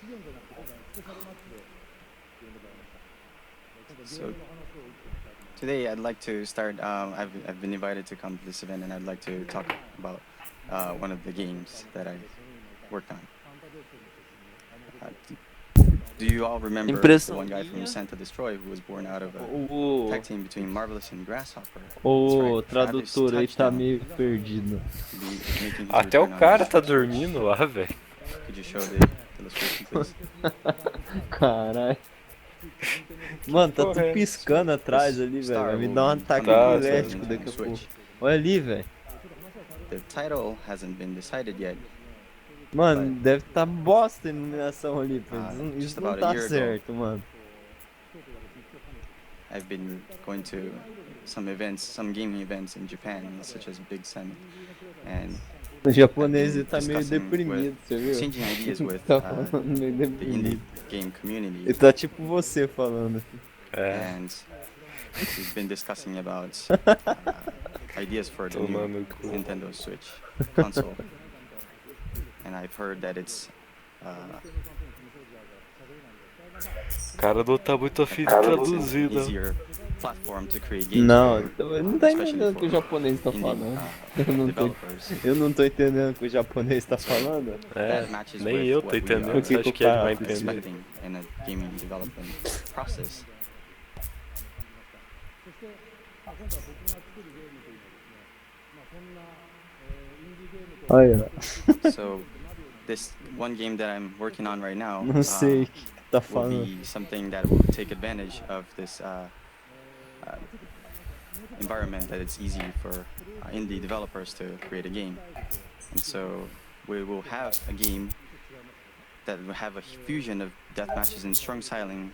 So today I'd like to start. I've been invited to come to this event, and I'd like to talk about one of the games that I worked on. Do you all remember the one guy from Santa Destroy who was born out of a tag team between Marvelous and Grasshopper? O tradutor aí tá meio perdido. Até o cara tá dormindo lá, velho. Could you show the illustration, please? Caralho. Mano, tá tudo piscando atrás ali, velho. Vai me dar um ataque epilético daqui a pouco. Olha ali, velho. The title hasn't been decided yet. Mano, deve tá bosta a iluminação ali, pô. Isso não tá certo, mano. I've been going to some events, some gaming events in Japan, such as Big Summit, and o japonês ele tá meio deprimido, você viu? Changing ideas with Tá falando meio the deprimido. indie game community. Ele tá tipo você falando. And we've been discussing about ideas for the new Nintendo Switch console. And I've heard that it's cara não tá muito afim de traduzir, não. easier platform to create games. Não, não tá entendendo o que o japonês tá falando. Eu não tô entendendo o que o japonês tá falando. É, nem eu tô entendendo. Você acha que ele vai entender? In a gaming development process. Olha. So this one game that I'm working on right now Não sei o que tá will falando. be something that will take advantage of this environment that it's easy for indie developers to create a game. And so we will have a game that will have a fusion of death matches and strong styling,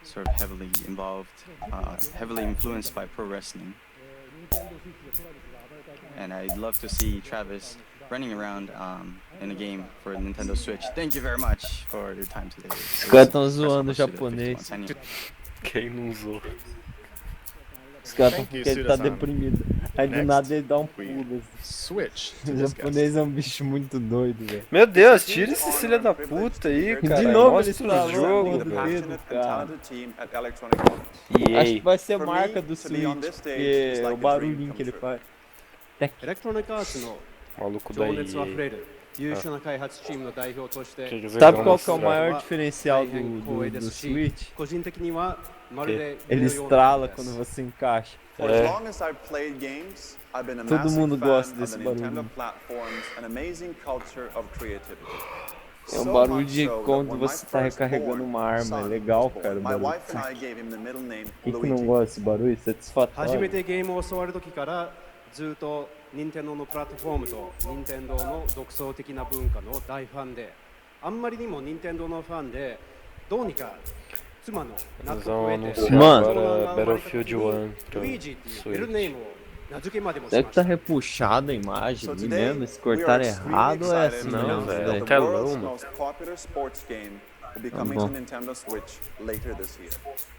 sort of heavily involved, heavily influenced by pro wrestling. And I'd love to see Travis running around in a game for Nintendo Switch. Thank you very much for your time today. Os caras tão zoando o japonês. Quem não zoou? Os caras tão porque ele tá deprimido. Aí do nada ele dá um pulo. Switch. O japonês é um bicho muito doido, velho. Meu Deus, tira esse filho da puta aí, cara. De novo ele Mostra o jogo, do bro. dedo, cara. E Acho que vai ser marca do Switch, porque é o barulhinho que ele faz. Electronic Arts no Maluco da EA. Sabe qual que é o maior diferencial do Switch? Ele estrala quando você encaixa. Todo mundo gosta desse barulho. É um barulho de quando você está recarregando uma arma. É legal, cara. Quem que não gosta desse barulho? É satisfatório. ずっと任天堂のプラットフォームと任天堂の独創的な文化の大ファンで、あんまりにも任天堂のファンでどうにか妻の納得を得て、Battlefield 1 pra Luigiっていうベルネームを名付けまでもし Deve まし estar た。 repuxada a imagem ali mesmo. Se cortaram errado ou é assim Não, mesmo? velho. velho? Telão, mano.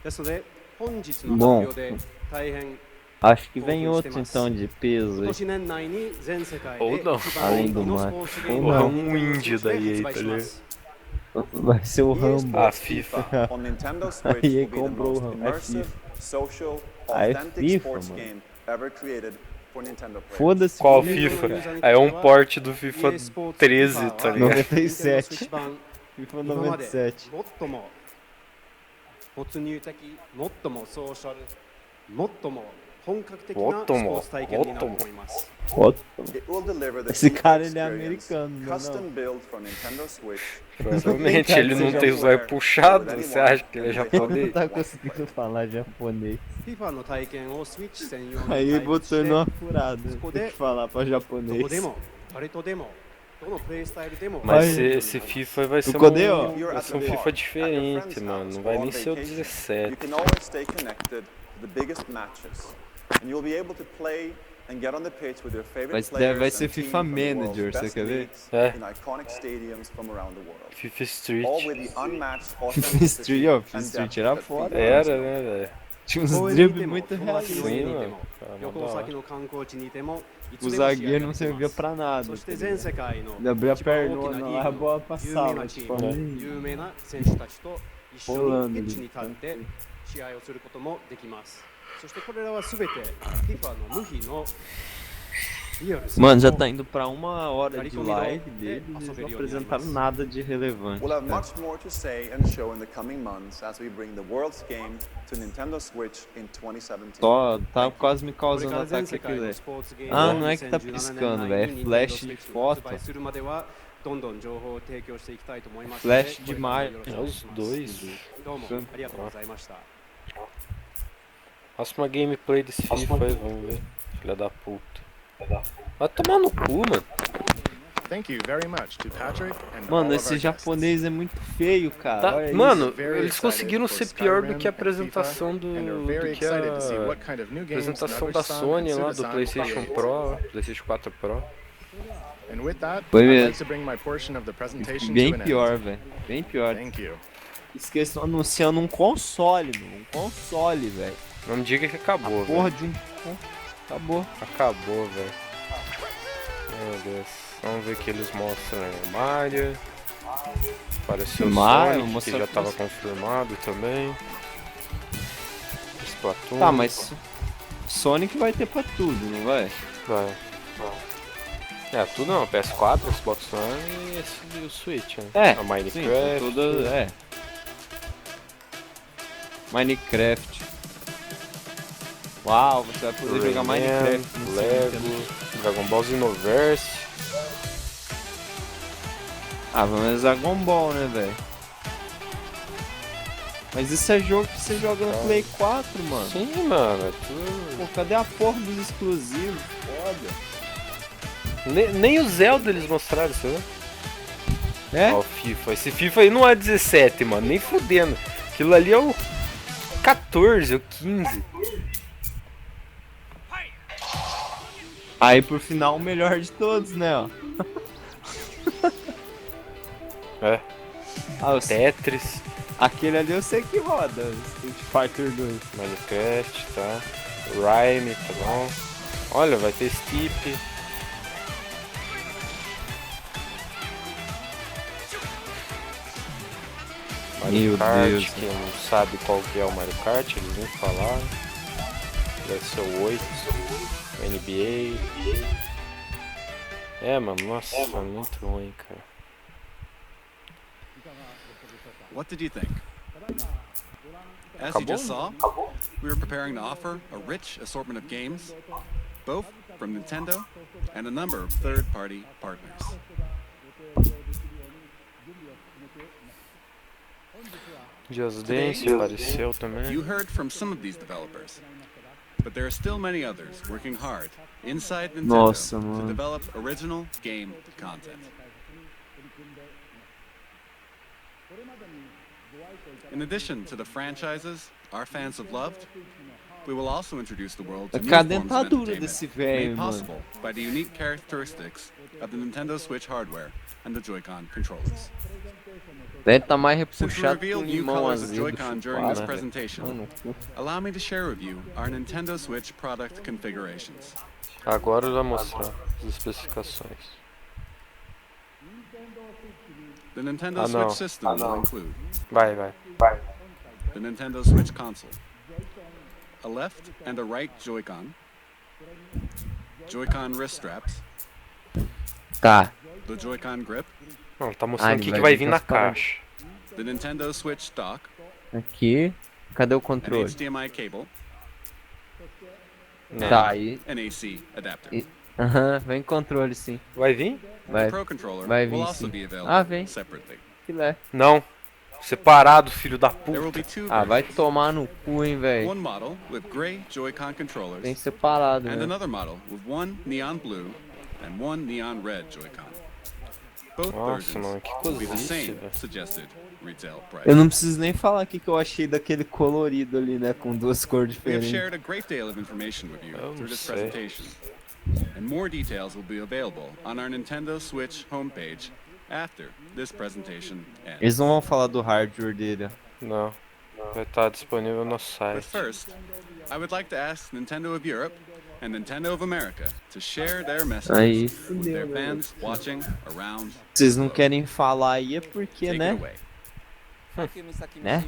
ですので本日の発表で大変 Acho que vem outro então de peso 今 aí. 年年内に全世界 Ou で não. 一番 Além do 人気の mar. スポーツゲー Ou ム não. を Um índio da EA, 発 tá 売しま ligado? す。 Vai ser o Rambo. A FIFA. A EA comprou o Rambo. É FIFA. Ah, é FIFA, mano. Foda-se. Qual FIFA? É um port do FIFA 13, tá ligado? 97. FIFA 97. 最も没入的、最もソーシャル、最も本格的なスポーツ体験になると思います。Esse cara ele é americano, né? Custom built for Nintendo Switch. Provavelmente ele não tem o zóio puxado, você acha que ele é japonês? Não tá conseguindo falar japonês. FIFA の体験をスイッチ専用に Aí botou numa furada. そこ Tem で que falar pra どこで japonês. も誰とでもどのプレイスタイルでも Mas esse FIFA vai ser, Codeu? vai ser um FIFA diferente, mano. Não vai nem ser o 17. You can always stay connected to the biggest matches, and you'll be able to play and get on the pitch with your favorite players. Vai ser and teams FIFA from the world's Manager, você best quer ver? leagues É. in iconic stadiums from around the world. FIFA Street. All with the unmatched FIFA authenticity Street, ó, FIFA and Street depth era that foda. FIFA Era, brings. né, velho? Tinha uns 公園にいて dribles も muito 友達の realistas. 家にいて Sim, も mano. 旅行先の観光地にいてもいつ O でも試合が zagueiro で não き servia ます pra nada. そして全世界の Ele abria a 一番大きな perna リ lá, a ーグ bola の有名 passava. なチー Tipo, ム有名な選手たちと一緒に Rolando ピッ ali. チに立って試合をすることもできますそしてこれらは全て FIFA の無比のリアル Mano, já tá indo pra 1 hora de live dele e eles não apresentaram nada de relevante. We'll have cara. much more to say and show in the coming months as we bring the world's game to Nintendo Switch in 2017. Só tá quase me これ causando から全 ataque 世 aqui, 界の velho. スポーツゲーム Ah, を não é que tá 2017 piscando, 年 velho. 内 É に flash Nintendo de Switch を foto. 発売するまではどんどん情報を提供していきたいと思います Flash ので de maio. これからもよろしくお願いします É os dois. どうもありがとうございました Próxima gameplay desse FIFA aí, vamos ver. Filha da puta. Vai tomar no cu, mano. Thank you very much to Patrick and all Mano, of esse our guests. japonês é muito feio, cara. Tá, Olha mano, Very eles excited conseguiram for ser pior do Skyrim que a and apresentação FIFA, do and we're very que a excited to see what kind of new games apresentação da Naruto-san Sony and lá, do Suda-san PlayStation create. Pro, PlayStation 4 Pro. And with that, Foi I'd mesmo. like to bring my portion of the presentation Bem to an pior, end. velho. Bem pior. Thank you. Esqueçam anunciando um console, mano. Um console, velho. Não me diga que acabou, Porra velho. de um. Acabou. Acabou, velho. Meu Deus. Vamos ver que eles mostram o Mario. Apareceu o Mario, Sonic, que mostrou já que tava você- confirmado também. Splatoon. Tá, mas Sonic vai ter pra tudo, não vai? Vai. É, tudo não, PS4, Xbox One e o Switch, né? É, A Minecraft. sim, tudo, é. Minecraft. Uau, você vai poder jogar Rayman, Minecraft no Lego, Dragon Ball Xenoverse. Ah, vamos Dragon Ball, né, velho? Mas isso é jogo que você joga no Play 4, mano. Sim, mano, é tudo... Pô, cadê a porra dos exclusivos? Foda. Nem o Zelda eles mostraram, você viu? É? Ó, o FIFA. Esse FIFA aí não é 17, mano, nem fudendo. Aquilo ali é o 14, o 15. Aí pro final o melhor de todos, né, ó. É. Ah, o Tetris, aquele ali eu sei que roda, Street Fighter 2. Minecraft, tá? Rhyme, tá bom? Olha, vai ter Steep. Mario Meu Kart, Deus. quem não sabe qual que é o Mario Kart, eles nem falaram. Deve ser o 8, o NBA. É, mano, nossa, é muito ruim, cara. What did you think? As you Acabou? just saw, we were preparing to offer a rich assortment of games, both from Nintendo and a number of third-party partners. Just Dance apareceu também. You heard from some of these developers, but there are still many others working hard inside Nintendo Nossa, to mano. develop original game content. In addition to the franchises our fans have loved, we will also introduce the world to new Cadê a forms of dentadura entertainment desse velho, made mano? possible by the unique characteristics of the Nintendo Switch hardware and the Joy-Con controllers. Deve tá mais Since we repuxado que um revealed new limão colors of azedo Joy-Con during this chupado, né? presentation, Mano, allow me to share with you our Nintendo Switch product configurations. Agora vai mostrar as especificações. The Nintendo Ah, no. Switch system will include Vai. the Nintendo Switch console, a left and a right Joy-Con, Joy-Con wrist straps, tá. the Joy-Con grip, Não, tá mostrando o ele que, vai que vai vir vir na com as paradas. caixa. the Nintendo Switch dock, Aqui. Cadê o an controle? HDMI cable, Tá, aí. an AC adapter. Aham, vem controle sim. Vai vir? Vai, The Pro Controller vai will vir also sim. be available Ah, vem. separately. Filé. Não. Separado, filho da There will puta. be two Ah, vai versions. tomar no cu, hein, velho. One model with gray Joy-Con Tem controllers separado, and né? another model with one neon blue and one neon red Joy-Con. Both Nossa, mano, versions que will be the cozice, same velho. suggested retail price. Eu não preciso nem falar aqui que eu achei daquele colorido ali, né? Com duas cores We have diferentes. shared a great deal of information with you Eu through não this sei. presentation. And more details will be available on our Nintendo Switch homepage after this presentation Eles ends. não vão falar do hardware dele. Não. Vai estar disponível no But site. first, I would like to ask Nintendo of Europe and Nintendo of America to share their messages Aí with fudeu, their né? fans watching around Vocês não the globe. querem falar aí é porque, Take né? it away. Né?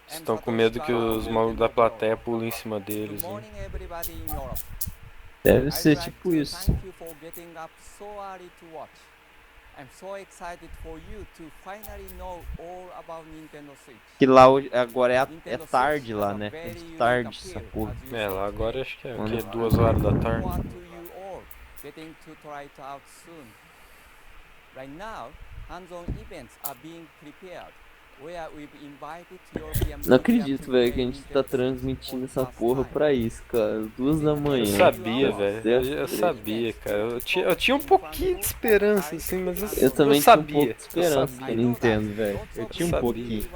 Estão com medo que os malucos da plateia pulem em cima deles. Né? Deve ser tipo isso. I'm so excited for you to finally know all about Nintendo Switch. Que lá agora é tarde lá, né? É de tarde essa porra. É, lá agora acho que é o quê? Mano. 2 horas da tarde. Forward to you all getting to try it out soon. Right now, hands-on events are being prepared, where we've invited European Não media acredito, to velho, que a play gente tá Nintendo Switch transmitindo for essa the porra first time. pra isso, cara. 2 da manhã. Eu sabia, velho. Deus Eu Deus. sabia, cara. Eu tinha um pouquinho de esperança, assim, mas Eu também tinha um pouco sabia. de esperança Eu com a sabia. Nintendo, velho. Eu tinha um Sabia. pouquinho.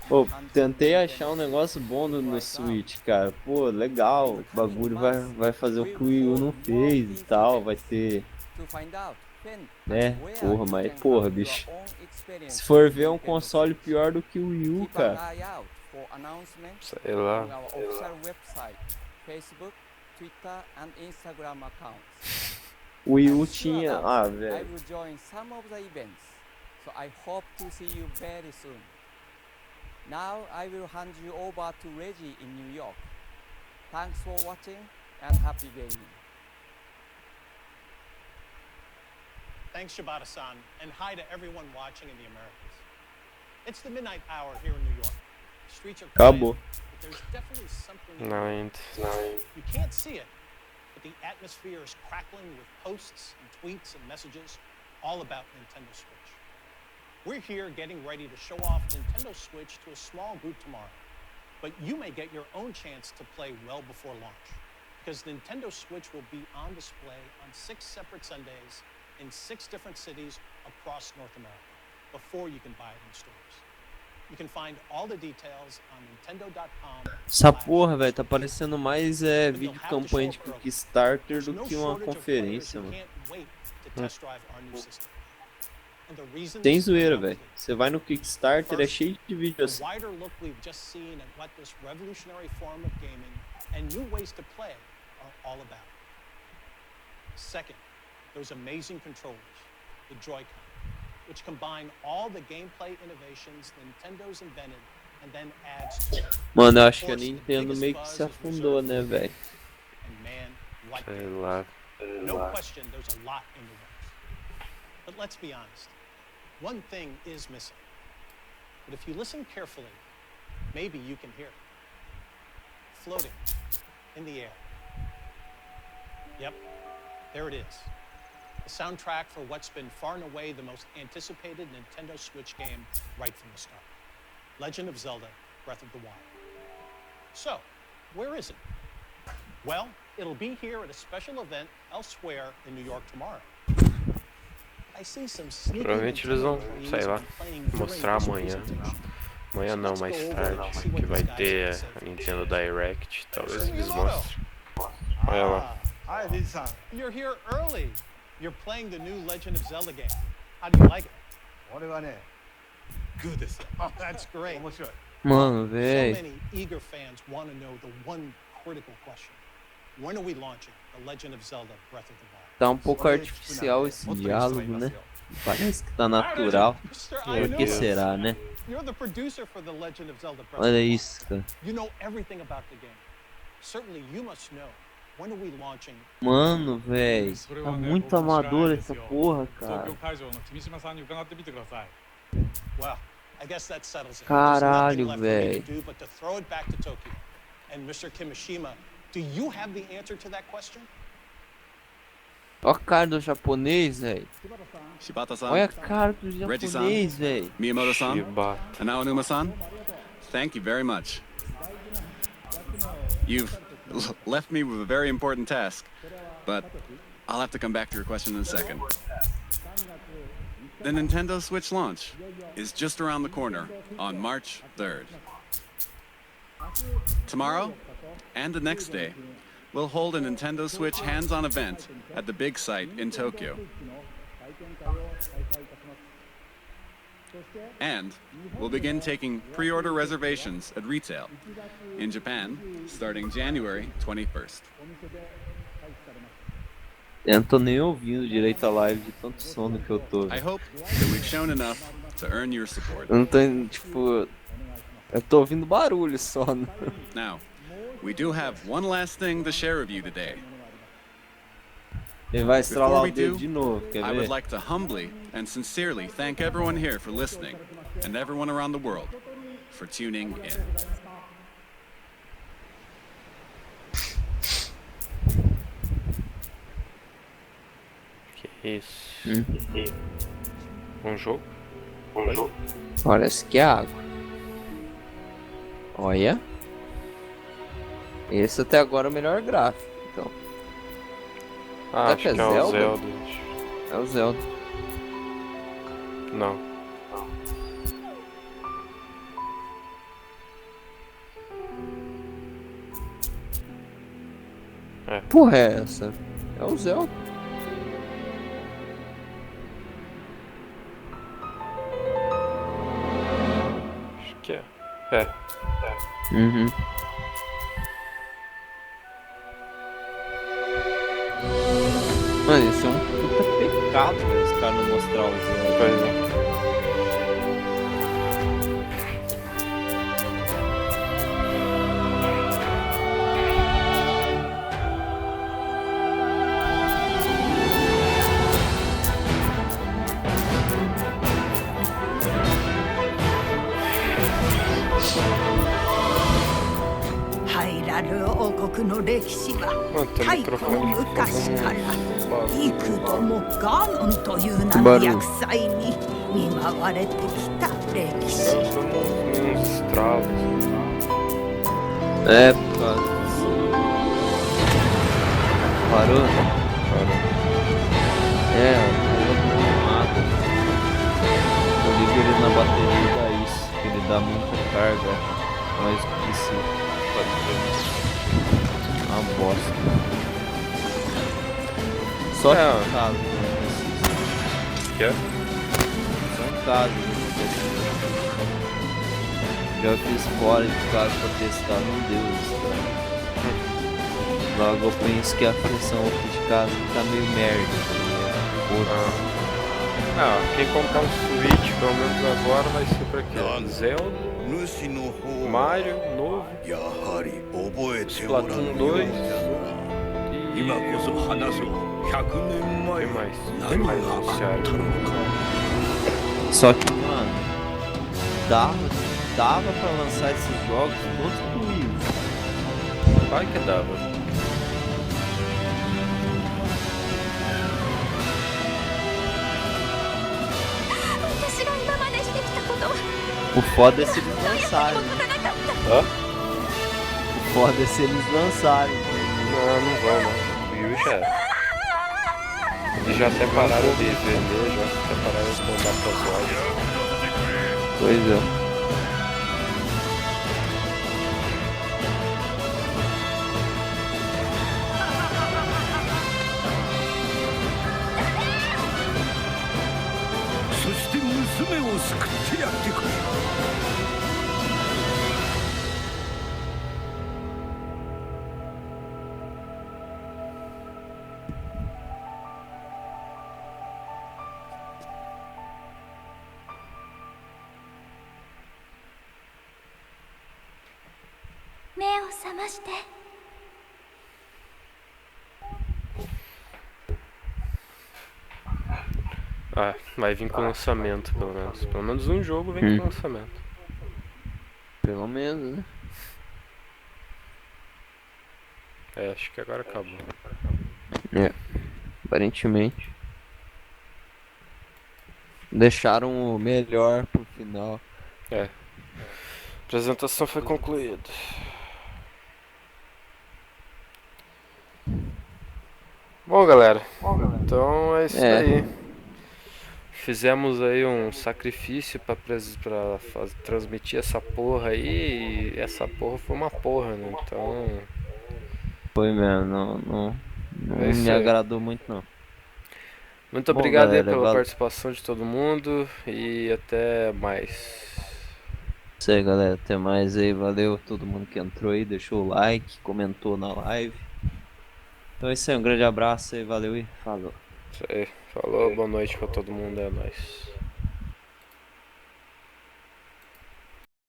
Pô, tentei achar um negócio bom no Switch, cara. Pô, legal. O bagulho vai fazer o que o Wii U não fez e tal. Vai ter. Né? Porra, mas porra, bicho. Se for ver, é um console pior do que o Wii U, cara. Sei lá. O Wii U tinha. Ah, velho. So I hope to see you very soon. Now I will hand you over to Reggie in New York. Thanks for watching and happy gaming. Thanks, Shibata-san, and hi to everyone watching in the Americas. It's the midnight hour here in New York. The streets are quiet, Acabou. but there's definitely something Não ainda. you can't see it, but the atmosphere is crackling with posts and tweets and messages all about Nintendo Switch. We're here getting ready to show off Nintendo Switch to a small group tomorrow, but you may get your own chance to play well before launch, because Nintendo Switch will be on display on 6 separate Sundays in 6 different cities across North America before you can buy it in stores. You can find all the details on nintendo.com. Essa porra, velho, tá parecendo mais vídeo campanha de Kickstarter do que uma conferência, mano. Tem zoeira, velho. Você vai no Kickstarter, é cheio de vídeo assim. Wider look we've just seen at what this revolutionary form of gaming and new ways to play are all about. Second, those amazing controllers, the Joy-Con, which combine all the gameplay innovations Nintendo's invented and then adds to it. Mano, eu acho que a Nintendo meio que se afundou, né, velho? And man, what Sei lá. no question, there's a lot in the works. But let's be honest. One thing is missing. But if you listen carefully, maybe you can hear it. Floating in the air. Yep, there it is. The soundtrack for what's been far and away the most anticipated Nintendo Switch game right from the start. Legend of Zelda: Breath of the Wild. So, where is it? Well, it'll be here at a special event elsewhere in New York tomorrow. I see some sneaky Provavelmente eles vão, Nintendo sei lá, employees playing during mostrar this amanhã. presentation. Amanhã não, mais tarde. Que vai ter a Nintendo Direct. Talvez eles mostrem. Olha lá. Hi, Lisa. You're here early. You're playing the new Legend of Zelda game. How do you like it? Good. Oh, that's great. Mano, So velho. many eager fans want to know the one critical question. When are we launching The Legend of Zelda: Breath of the Wild? Tá um pouco artificial esse diálogo, né? Parece que tá natural. Por que será, né? You're the producer for The Legend of Zelda: Breath of Olha the Wild. isso, cara. You know everything about the game. Certainly you must know. When are we launching? Mano, velho. Tá muito amador essa porra, cara. Well, I guess that settles it. Caralho, There's nothing left for me véi. to do but to throw it back to Tokyo. And Mr. Kimishima, do you have the answer to that question? Ó a cara do japonês, velho. Shibata-san, Olha a cara do Reggie-san, japonês, velho. Miyamoto-san, Shibata. and Aonuma-san, thank you very much. You've left me with a very important task, but I'll have to come back to your question in a second. The Nintendo Switch launch is just around the corner on March 3rd. Tomorrow and the next day, we'll hold a Nintendo Switch hands-on event at the big site in Tokyo. And we'll begin taking pre-order reservations at retail in Japan starting January 21st. Eu não tô nem ouvindo direito a live de tanto sono que eu tô. I hope that we've shown enough to earn your support. Eu não tô, tipo... Eu tô ouvindo barulho só. Né? Now, we do have one last thing to share with you today. Ele vai estralar Before we o dedo do, de novo, quer I ver? would like to humbly and sincerely thank everyone here for listening and everyone around the world for tuning in. Que isso? Bom jogo? Parece que é água. Olha. Esse até agora é o melhor gráfico, então. Ah, acho que é o Zelda. É o Zelda. Não. É. Porra, é essa? É o Zelda. Acho que é. É. Uhum. Mano, isso é um puta pecado, né, os caras não mostrar o Zelda. Pois é. É, por causa disso. Parou? Parou. É, nada. Eu ligo ele na bateria e dá isso, que ele dá muita carga. Mas precisa. Pode ter uma bosta. Só que um caso que não precisa. Que é? Só um caso que não precisa. Já fiz fora de casa pra testar, não deu isso, cara. Logo eu penso que a função aqui de casa tá meio merda. Quem comprar um Switch, pelo menos agora, vai ser pra quê? Zelda, Mario, novo, Splatoon 2 e... Tem mais? Tem mais anunciado. Só que, mano, dava pra lançar esses jogos todos pro Wii U. Claro que dava. O foda é se eles lançarem. Hã? O foda é se eles lançarem. Não vão, não. O Wii U já era. Eles já até pararam de vender, já até pararam de mandar pras lojas. Pois é. Vai vir com lançamento, pelo menos. Pelo menos um jogo vem com lançamento. Pelo menos, né? É, acho que agora acabou. É, aparentemente. Deixaram o melhor pro final. É. A apresentação foi concluída. Bom, galera. Então é isso daí. Fizemos aí um sacrifício pra transmitir essa porra aí. E essa porra foi uma porra, né? Então. Foi mesmo, não É isso me aí. agradou muito não. Muito Bom, obrigado aí galera, pela participação de todo mundo e até mais. Isso aí, galera, até mais aí, valeu todo mundo que entrou aí, deixou o like, comentou na live. Então é isso aí, um grande abraço aí, valeu e falou. Isso aí, falou, boa noite pra todo mundo, é nóis.